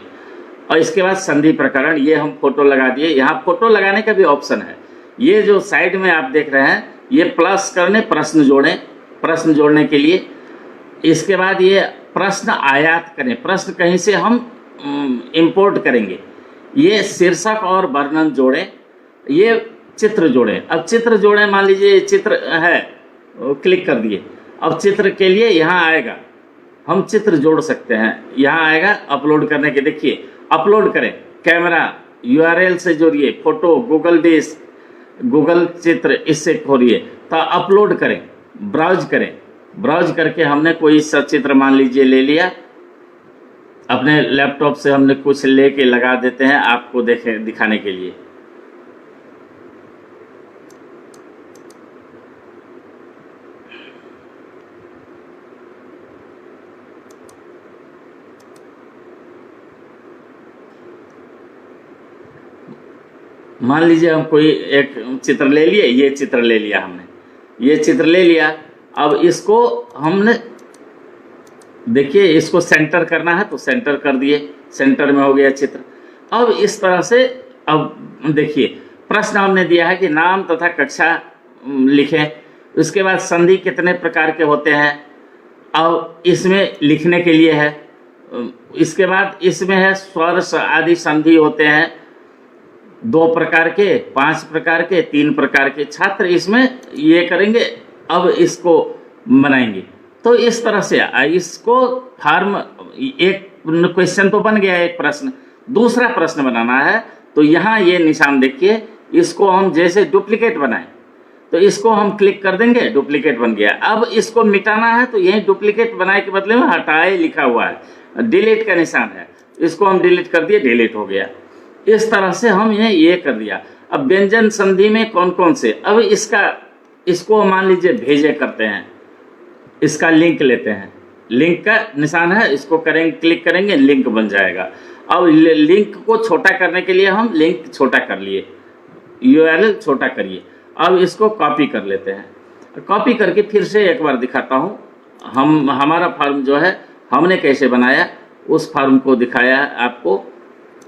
और इसके बाद संधि प्रकरण, ये हम फोटो लगा दिए। यहाँ फोटो लगाने का भी ऑप्शन है। ये जो साइड में आप देख रहे हैं, ये प्लस करने प्रश्न जोड़ें, प्रश्न जोड़ने के लिए। इसके बाद ये प्रश्न आयात करें, प्रश्न कहीं से हम इंपोर्ट करेंगे। ये शीर्षक और वर्णन जोड़ें, ये चित्र जोड़ें। अब चित्र जोड़ें, मान लीजिए चित्र है, क्लिक कर दिए। अब चित्र के लिए यहाँ आएगा, हम चित्र जोड़ सकते हैं। यहाँ आएगा अपलोड करने के, देखिए अपलोड करें, कैमरा URL से जोड़िए, फोटो, गूगल डिस्क, गूगल चित्र इससे खोलिए तो अपलोड करें, ब्राउज करें, ब्राउज करके हमने कोई सा चित्र मान लीजिए ले लिया, अपने लैपटॉप से हमने कुछ लेके लगा देते हैं आपको दिखाने के लिए। मान लीजिए हम कोई एक चित्र ले लिए, ये चित्र ले लिया हमने, ये चित्र ले लिया। अब इसको हमने देखिए इसको सेंटर करना है तो सेंटर कर दिए, सेंटर में हो गया चित्र। अब इस तरह से अब देखिए प्रश्न हमने दिया है कि नाम तथा कक्षा लिखें, उसके बाद संधि कितने प्रकार के होते हैं, अब इसमें लिखने के लिए है। इसके बाद इसमें है स्वर आदि संधि होते हैं 2 प्रकार के, 5 प्रकार के, 3 प्रकार के। छात्र इसमें ये करेंगे, अब इसको बनाएंगे। तो इस तरह से इसको फार्म, एक क्वेश्चन तो बन गया, एक प्रश्न। दूसरा प्रश्न बनाना है तो यहाँ ये निशान देखिए, इसको हम जैसे डुप्लीकेट बनाएं तो इसको हम क्लिक कर देंगे, डुप्लीकेट बन गया। अब इसको मिटाना है तो यही डुप्लीकेट बनाए के बदले में हटाए लिखा हुआ है, डिलीट का निशान है, इसको हम डिलीट कर दिए, डिलीट हो गया। इस तरह से हमने ये कर दिया। अब व्यंजन संधि में कौन कौन से, अब इसको मान लीजिए भेजे करते हैं, इसका लिंक लेते हैं, लिंक का निशान है, इसको करेंगे, क्लिक करेंगे, लिंक बन जाएगा। अब लिंक को छोटा करने के लिए हम लिंक छोटा कर लिए, URL छोटा करिए। अब इसको कॉपी कर लेते हैं, कॉपी करके फिर से एक बार दिखाता हूँ। हमारा फॉर्म जो है हमने कैसे बनाया, उस फॉर्म को दिखाया आपको।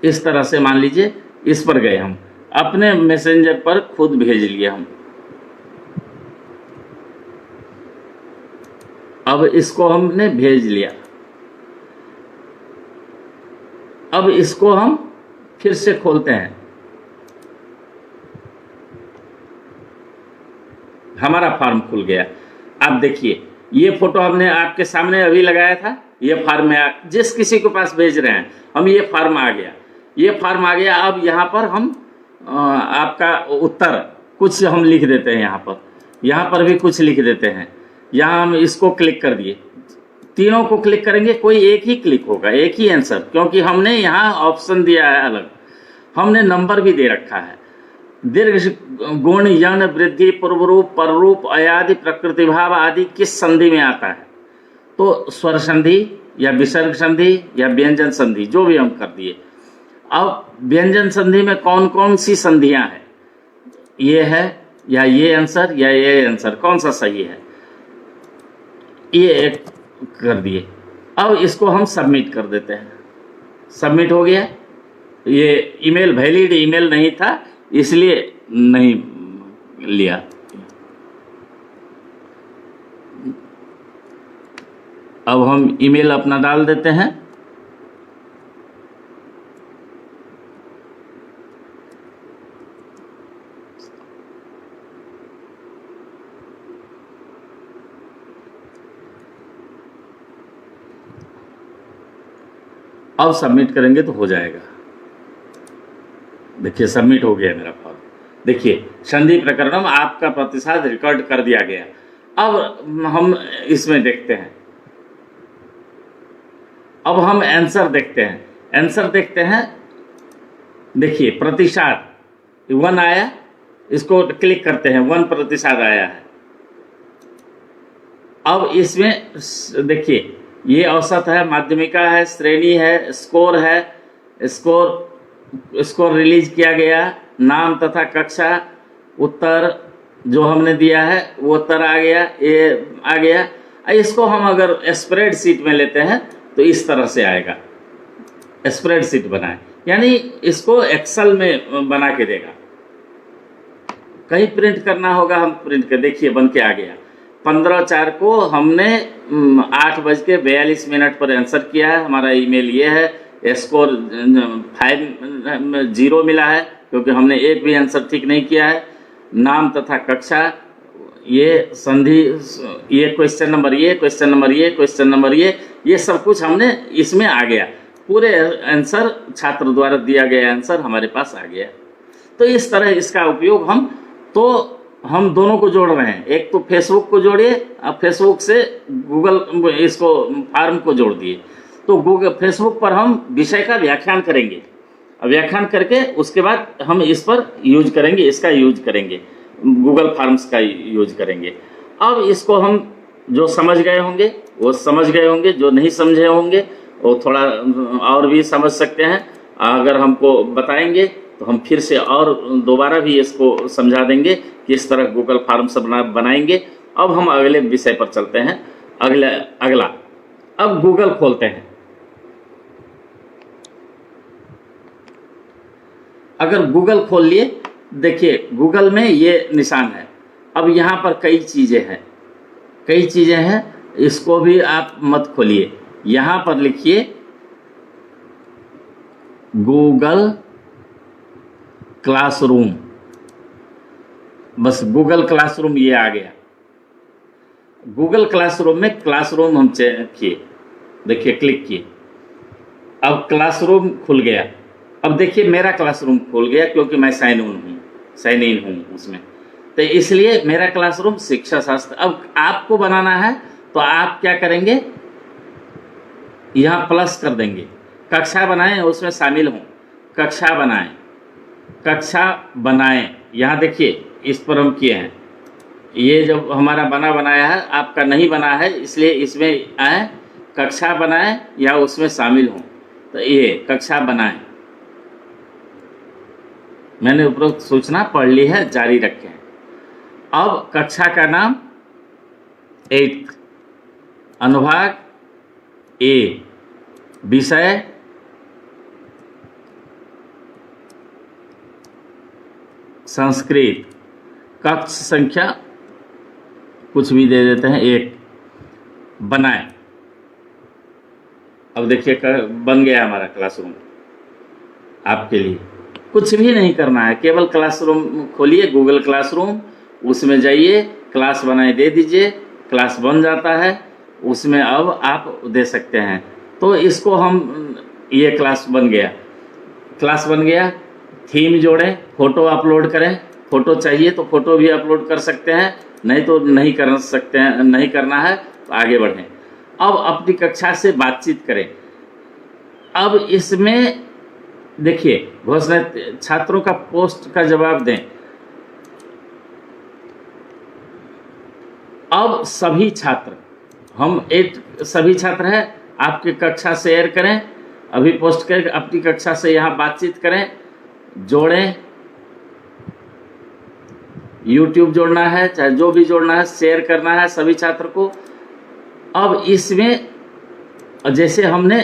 इस तरह से मान लीजिए इस पर गए, हम अपने मैसेंजर पर खुद भेज लिए हम। अब इसको हमने भेज लिया। अब इसको हम फिर से खोलते हैं, हमारा फॉर्म खुल गया। अब देखिए ये फोटो हमने आपके सामने अभी लगाया था, ये फॉर्म में जिस किसी के पास भेज रहे हैं हम, ये फॉर्म आ गया, ये फॉर्म आ गया। अब यहाँ पर हम आपका उत्तर कुछ हम लिख देते हैं, यहाँ पर भी कुछ लिख देते हैं। यहाँ हम इसको क्लिक कर दिए, तीनों को क्लिक करेंगे, कोई एक ही क्लिक होगा, एक ही आंसर, क्योंकि हमने यहाँ ऑप्शन दिया है अलग, हमने नंबर भी दे रखा है। दीर्घ गुण यण वृद्धि पूर्वरूप पररूप अयादि प्रकृति भाव आदि किस संधि में आता है, तो स्वर संधि या विसर्ग संधि या व्यंजन संधि, जो भी हम कर दिए। अब व्यंजन संधि में कौन कौन सी संधियां हैं, ये है या ये आंसर या ये आंसर, कौन सा सही है, ये एक कर दिए। अब इसको हम सबमिट कर देते हैं, सबमिट हो गया। ये ईमेल वैलिड ईमेल नहीं था इसलिए नहीं लिया। अब हम ईमेल अपना डाल देते हैं, अब सबमिट करेंगे तो हो जाएगा। देखिए सबमिट हो गया मेरा फॉर्म। देखिए संधि प्रकरणम आपका प्रतिशत रिकॉर्ड कर दिया गया। अब हम इसमें देखते हैं, अब हम आंसर देखते हैं, आंसर देखते हैं। देखिए प्रतिशत 1 आया, इसको क्लिक करते हैं, 1% आया है। अब इसमें देखिए ये औसत है, माध्यमिका है, श्रेणी है, स्कोर है, स्कोर रिलीज किया गया, नाम तथा कक्षा, उत्तर जो हमने दिया है वो उत्तर आ गया, ये आ गया। इसको हम अगर स्प्रेडशीट में लेते हैं तो इस तरह से आएगा, स्प्रेडशीट बनाए, यानी इसको एक्सेल में बना के देगा। कहीं प्रिंट करना होगा, हम प्रिंट कर, देखिए बन के आ गया। 15/4 को हमने 8:42 पर आंसर किया है। हमारा ईमेल ये है, स्कोर 5 मिला है क्योंकि हमने एक भी आंसर ठीक नहीं किया है। नाम तथा कक्षा, ये संधि, ये क्वेश्चन नंबर, ये क्वेश्चन नंबर, ये क्वेश्चन नंबर, ये सब कुछ हमने इसमें आ गया। पूरे आंसर छात्र द्वारा दिया गया आंसर हमारे पास आ गया। तो इस तरह इसका उपयोग हम तो हम दोनों को जोड़ रहे हैं, एक तो फेसबुक को जोड़िए, अब फेसबुक से गूगल इसको फार्म को जोड़ दिए, तो गूगल फेसबुक पर हम विषय का व्याख्यान करेंगे, व्याख्यान करके उसके बाद हम इस पर यूज करेंगे, इसका यूज करेंगे, गूगल फॉर्म्स का यूज करेंगे। अब इसको हम जो समझ गए होंगे वो समझ गए होंगे, जो नहीं समझे होंगे वो थोड़ा और भी समझ सकते हैं। अगर हमको बताएंगे तो हम फिर से और दोबारा भी इसको समझा देंगे कि इस तरह गूगल फॉर्म्स बनाएंगे। अब हम अगले विषय पर चलते हैं। अगला अब गूगल खोलते हैं। अगर गूगल खोल लिए, देखिए गूगल में ये निशान है। अब यहाँ पर कई चीज़ें हैं, इसको भी आप मत खोलिए। यहाँ पर लिखिए गूगल क्लासरूम, बस गूगल क्लासरूम ये आ गया। गूगल क्लासरूम में क्लासरूम हम किए, देखिए क्लिक किए, अब क्लासरूम खुल गया। अब देखिए मेरा क्लासरूम खुल गया क्योंकि मैं साइन इन हूँ उसमें, तो इसलिए मेरा क्लासरूम शिक्षा शास्त्र। अब आपको बनाना है तो आप क्या करेंगे, यहाँ प्लस कर देंगे, कक्षा बनाएं, उसमें शामिल हों, कक्षा बनाएं। यहाँ देखिए इस पर हम किए हैं, ये जब हमारा बनाया है, आपका नहीं बना है इसलिए इसमें आए, कक्षा बनाएं या उसमें शामिल हों, तो ये कक्षा बनाएं। मैंने उपरोक्त सूचना पढ़ ली है, जारी रखें। अब कक्षा का नाम 8, अनुभाग ए, विषय संस्कृत, कक्ष संख्या कुछ भी दे देते हैं 1, बनाएं। अब देखिए बन गया हमारा क्लासरूम। आपके लिए कुछ भी नहीं करना है, केवल क्लासरूम खोलिए, गूगल क्लासरूम, उसमें जाइए, क्लास बनाए दे दीजिए, क्लास बन जाता है, उसमें अब आप दे सकते हैं। तो इसको हम, ये क्लास बन गया, थीम जोड़ें, फ़ोटो अपलोड करें, फ़ोटो चाहिए तो फ़ोटो भी अपलोड कर सकते हैं, नहीं तो नहीं कर सकते हैं, नहीं करना है तो आगे बढ़ें। अब अपनी कक्षा से बातचीत करें। अब इसमें देखिए घोषणा, छात्रों का पोस्ट का जवाब दें। अब सभी छात्र, सभी छात्र हैं, आपकी कक्षा शेयर करें, अभी पोस्ट करें, अपनी कक्षा से यहाँ बातचीत करें, जोड़ें, YouTube जोड़ना है, चाहे जो भी जोड़ना है, शेयर करना है सभी छात्र को। अब इसमें जैसे हमने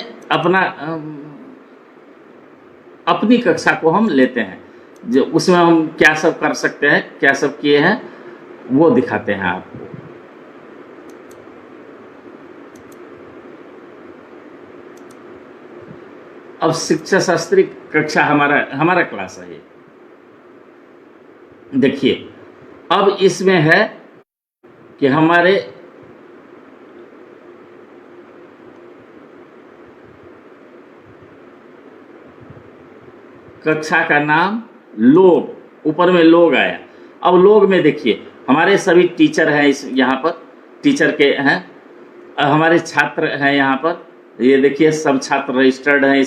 अपनी कक्षा को हम लेते हैं, जो उसमें हम क्या सब कर सकते हैं, क्या सब किए हैं, वो दिखाते हैं आपको। अब शिक्षा शास्त्री कक्षा हमारा क्लास है ये। देखिए अब इसमें है कि हमारे कक्षा का नाम लोग, ऊपर में लोग आया। अब लोग में देखिए हमारे सभी टीचर हैं, यहाँ पर टीचर के हैं, हमारे छात्र हैं यहाँ पर, ये देखिए सब छात्र रजिस्टर्ड हैं,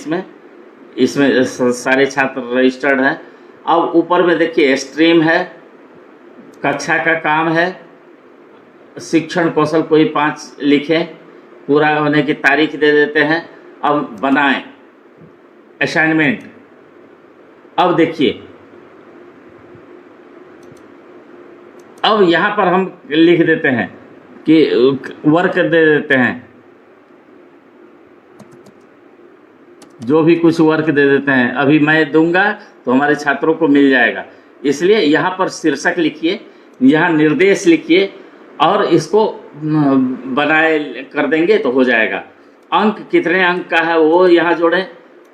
इसमें सारे छात्र रजिस्टर्ड हैं। अब ऊपर में देखिए स्ट्रीम है, कक्षा का काम है, शिक्षण कौशल कोई 5 लिखें, पूरा होने की तारीख दे देते हैं। अब बनाएं असाइनमेंट। अब देखिए अब यहाँ पर हम लिख देते हैं कि वर्क दे देते हैं, जो भी कुछ वर्क दे देते हैं, अभी मैं दूंगा तो हमारे छात्रों को मिल जाएगा। इसलिए यहाँ पर शीर्षक लिखिए, यहाँ निर्देश लिखिए और इसको बनाए कर देंगे तो हो जाएगा। अंक कितने अंक का है वो यहाँ जोड़ें,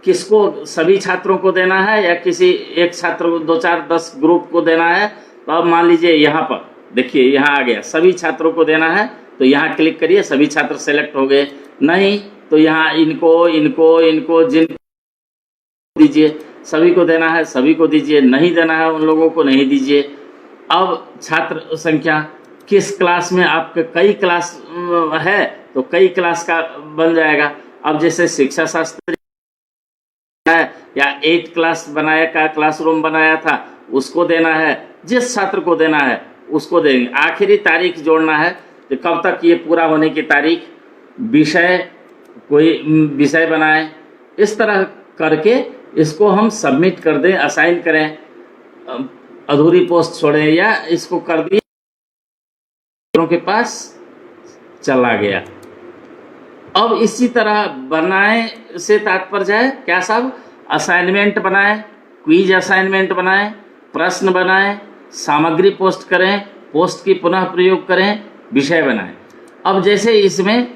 किसको, सभी छात्रों को देना है या किसी एक छात्र को, 2 4 10 ग्रुप को देना है। तो अब मान लीजिए यहाँ पर देखिए यहाँ आ गया, सभी छात्रों को देना है तो यहाँ क्लिक करिए, सभी छात्र सेलेक्ट हो गए। नहीं तो यहाँ इनको जिन दीजिए, सभी को देना है सभी को दीजिए, नहीं देना है उन लोगों को नहीं दीजिए। अब छात्र संख्या, किस क्लास में आपके कई क्लास है तो कई क्लास का बन जाएगा। अब जैसे शिक्षा शास्त्र है या 8 क्लास बनाया का क्लासरूम बनाया था उसको देना है, जिस छात्र को देना है उसको देंगे। आखिरी तारीख जोड़ना है कि कब तक ये पूरा होने की तारीख, विषय कोई विषय बनाए, इस तरह करके इसको हम सबमिट कर दें, असाइन करें, अधूरी पोस्ट छोड़ें या इसको कर दिए के पास चला गया। अब इसी तरह बनाए से तात्पर्य है क्या साहब, असाइनमेंट बनाए, क्विज असाइनमेंट बनाए, प्रश्न बनाए, सामग्री पोस्ट करें, पोस्ट की पुनः प्रयोग करें, विषय बनाएं। अब जैसे इसमें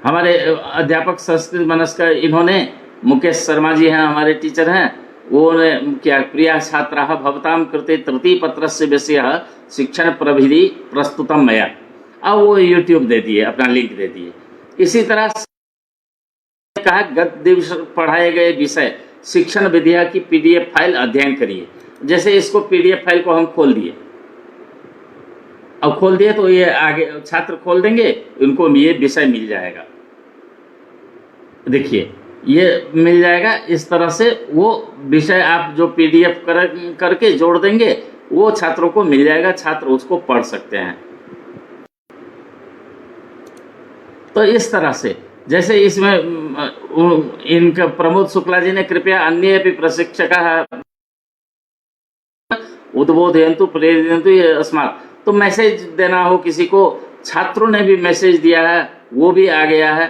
हमारे अध्यापक संस्कृत मनस्क इन्होंने, मुकेश शर्मा जी हैं हमारे टीचर हैं, वो क्या, प्रिया छात्राः भवतां कृते तृतीय पत्रस्य विषयः शिक्षण प्रविधि प्रस्तुतम मया, अब वो यूट्यूब दे दिए, अपना लिंक दे दिए। इसी तरह कहा गत दिवस पढ़ाए गए विषय शिक्षण विधिया की पीडीएफ फाइल अध्ययन करिए। जैसे इसको पीडीएफ फाइल को हम खोल दिए, अब खोल दिए तो ये आगे छात्र खोल देंगे, उनको ये विषय मिल जाएगा। देखिए ये मिल जाएगा। इस तरह से वो विषय आप जो पीडीएफ करके जोड़ देंगे वो छात्रों को मिल जाएगा, छात्र उसको पढ़ सकते हैं। तो इस तरह से जैसे इसमें इनका प्रमोद शुक्ला जी ने कृपया अन्य भी प्रशिक्षक उद्बोधयन्तु प्रेरयन्तु अस्मात्, तो मैसेज देना हो किसी को, छात्रों ने भी मैसेज दिया है वो भी आ गया है,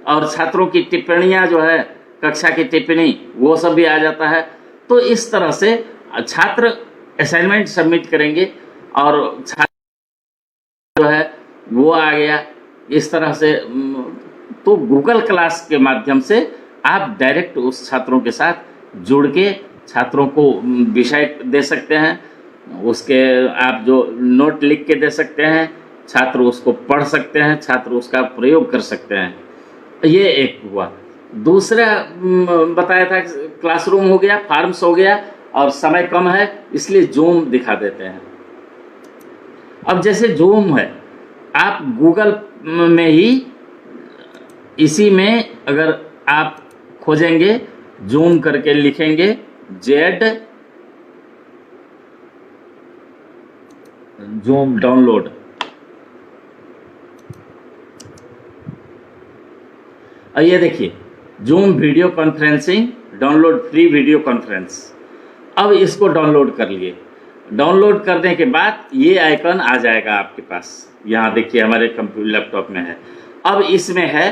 और छात्रों की टिप्पणियां जो है, कक्षा की टिप्पणी, वो सब भी आ जाता है। तो इस तरह से छात्र असाइनमेंट सबमिट करेंगे और छात्र जो है वो आ गया। इस तरह से तो गूगल क्लास के माध्यम से आप डायरेक्ट उस छात्रों के साथ जुड़ के छात्रों को विषय दे सकते हैं, उसके आप जो नोट लिख के दे सकते हैं, छात्र उसको पढ़ सकते हैं, छात्र उसका प्रयोग कर सकते हैं। ये एक हुआ। दूसरा बताया था क्लासरूम हो गया, फॉर्म्स हो गया, और समय कम है इसलिए जूम दिखा देते हैं। अब जैसे जूम है, आप गूगल में ही इसी में अगर आप खोजेंगे, जूम करके लिखेंगे जेड जूम डाउनलोड, और ये देखिए zoom video conferencing download, free video conference. अब इसको डाउनलोड कर लिए। डाउनलोड करने के बाद ये आइकन आ जाएगा आपके पास, यहाँ देखिए हमारे कंप्यूटर लैपटॉप में है। अब इसमें है,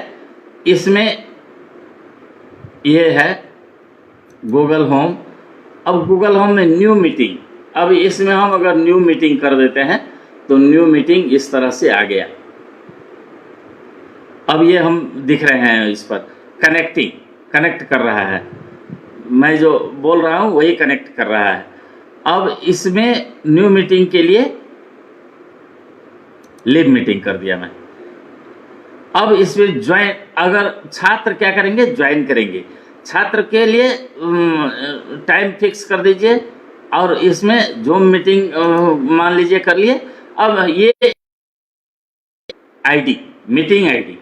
इसमें ये है गूगल होम। अब गूगल होम में न्यू मीटिंग, अब इसमें हम अगर न्यू मीटिंग कर देते हैं तो न्यू मीटिंग इस तरह से आ गया। अब ये हम दिख रहे हैं, इस पर कनेक्टिंग, कनेक्ट कर रहा है, मैं जो बोल रहा हूँ वही कनेक्ट कर रहा है। अब इसमें न्यू मीटिंग के लिए लिव मीटिंग कर दिया मैं। अब इसमें ज्वाइन, अगर छात्र क्या करेंगे, ज्वाइन करेंगे, छात्र के लिए टाइम फिक्स कर दीजिए, और इसमें जूम मीटिंग मान लीजिए कर लिए। अब ये आईडी, मीटिंग आईडी,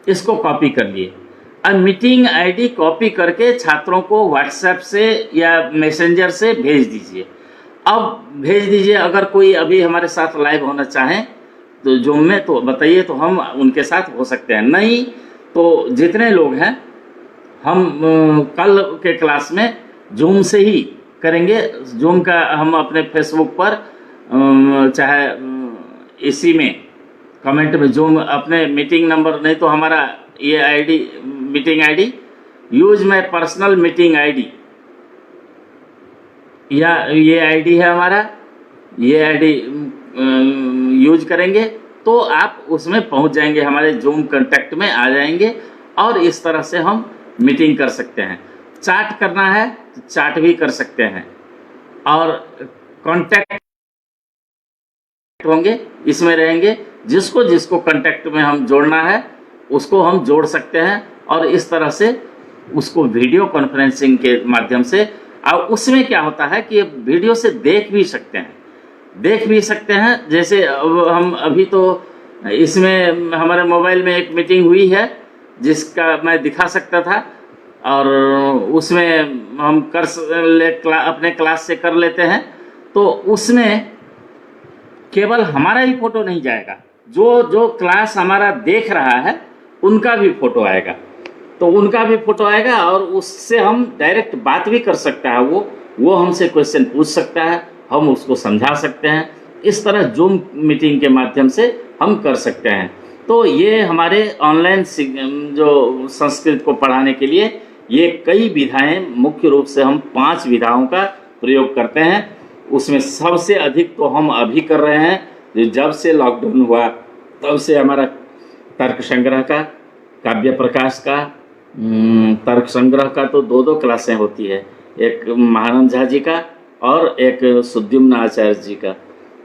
इसको कॉपी कर लिए। अब मीटिंग आईडी कॉपी करके छात्रों को व्हाट्सएप से या मैसेंजर से भेज दीजिए। अब भेज दीजिए, अगर कोई अभी हमारे साथ लाइव होना चाहें तो जूम में तो बताइए, तो हम उनके साथ हो सकते हैं। नहीं तो जितने लोग हैं हम कल के क्लास में जूम से ही करेंगे। जूम का हम अपने फेसबुक पर चाहे इसी में कमेंट में जूम अपने मीटिंग नंबर, नहीं तो हमारा ये ID, meeting ID, use my personal meeting ID, या ये आईडी है हमारा, ये आईडी यूज करेंगे तो आप उसमें पहुंच जाएंगे, हमारे जूम कांटेक्ट में आ जाएंगे, और इस तरह से हम मीटिंग कर सकते हैं। चार्ट करना है तो चार्ट भी कर सकते हैं, और कांटेक्ट होंगे इसमें रहेंगे, जिसको जिसको कांटेक्ट में हम जोड़ना है उसको हम जोड़ सकते हैं, और इस तरह से उसको वीडियो कॉन्फ्रेंसिंग के माध्यम से। और उसमें क्या होता है कि वीडियो से देख भी सकते हैं, देख भी सकते हैं। जैसे अब हम अभी तो इसमें हमारे मोबाइल में एक मीटिंग हुई है जिसका मैं दिखा सकता था, और उसमें हम अपने क्लास से कर लेते हैं, तो उसमें केवल हमारा ही फोटो नहीं जाएगा, जो जो क्लास हमारा देख रहा है उनका भी फोटो आएगा। तो उनका भी फोटो आएगा और उससे हम डायरेक्ट बात भी कर सकता है, वो हमसे क्वेश्चन पूछ सकता है, हम उसको समझा सकते हैं। इस तरह जूम मीटिंग के माध्यम से हम कर सकते हैं। तो ये हमारे ऑनलाइन जो संस्कृत को पढ़ाने के लिए ये कई विधाएं, मुख्य रूप से हम 5 विधाओं का प्रयोग करते हैं। उसमें सबसे अधिक तो हम अभी कर रहे हैं, जब से लॉकडाउन हुआ तब से हमारा तर्क संग्रह का, काव्य प्रकाश का, तर्क संग्रह का तो 2-2 क्लासें होती है, एक महानंद झा जी का और एक सुद्युम्न आचार्य जी का,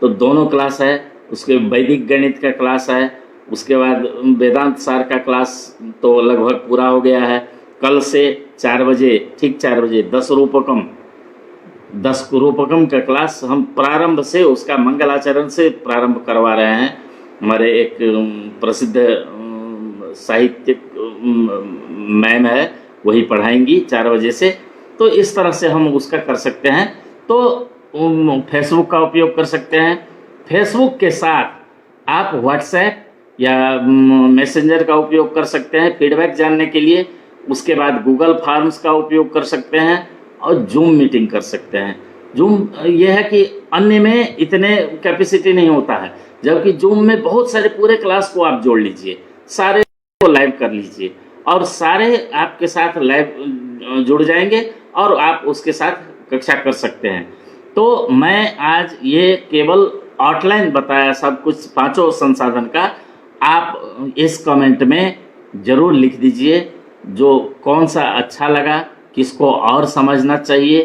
तो दोनों क्लास है। उसके वैदिक गणित का क्लास है, उसके बाद वेदांत सार का क्लास तो लगभग पूरा हो गया है। कल से 4 बजे, ठीक 4 बजे 10 रूपकम का क्लास हम प्रारंभ से, उसका मंगलाचरण से प्रारंभ करवा रहे हैं। हमारे एक प्रसिद्ध साहित्यिक मैम है, वही पढ़ाएंगी 4 बजे से। तो इस तरह से हम उसका कर सकते हैं। तो फेसबुक का उपयोग कर सकते हैं। फेसबुक के साथ आप व्हाट्सएप या मैसेंजर का उपयोग कर सकते हैं फीडबैक जानने के लिए। उसके बाद गूगल फॉर्म्स का उपयोग कर सकते हैं और जूम मीटिंग कर सकते हैं। जूम यह है कि अन्य में इतने कैपेसिटी नहीं होता है, जबकि जूम में बहुत सारे पूरे क्लास को आप जोड़ लीजिए, सारे को लाइव कर लीजिए और सारे आपके साथ लाइव जुड़ जाएंगे और आप उसके साथ कक्षा कर सकते हैं। तो मैं आज ये केवल आउटलाइन बताया सब कुछ 5 संसाधन का। आप इस कमेंट में ज़रूर लिख दीजिए जो कौन सा अच्छा लगा, किसको और समझना चाहिए,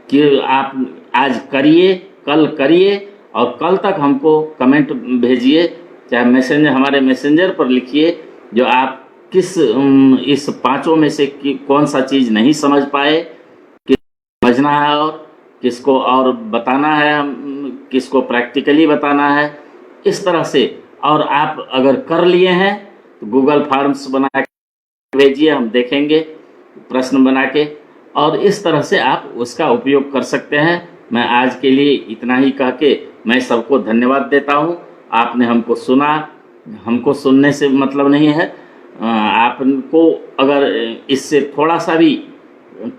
कि आप आज करिए, कल करिए और कल तक हमको कमेंट भेजिए, चाहे हमारे मैसेंजर पर लिखिए जो आप किस इस 5 में से कौन सा चीज़ नहीं समझ पाए, समझना है और किसको और बताना है, हम किसको प्रैक्टिकली बताना है, इस तरह से। और आप अगर कर लिए हैं तो गूगल फॉर्म्स बना के भेजिए, हम देखेंगे प्रश्न बना के, और इस तरह से आप उसका उपयोग कर सकते हैं। मैं आज के लिए इतना ही कह के मैं सबको धन्यवाद देता हूँ। आपने हमको सुना, हमको सुनने से मतलब नहीं है, आपको अगर इससे थोड़ा सा भी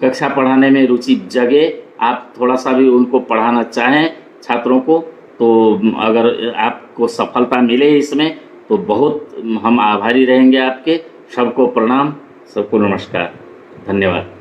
कक्षा पढ़ाने में रुचि जगे, आप थोड़ा सा भी उनको पढ़ाना चाहें छात्रों को, तो अगर आपको सफलता मिले इसमें तो बहुत हम आभारी रहेंगे आपके। सबको प्रणाम, सबको नमस्कार, धन्यवाद।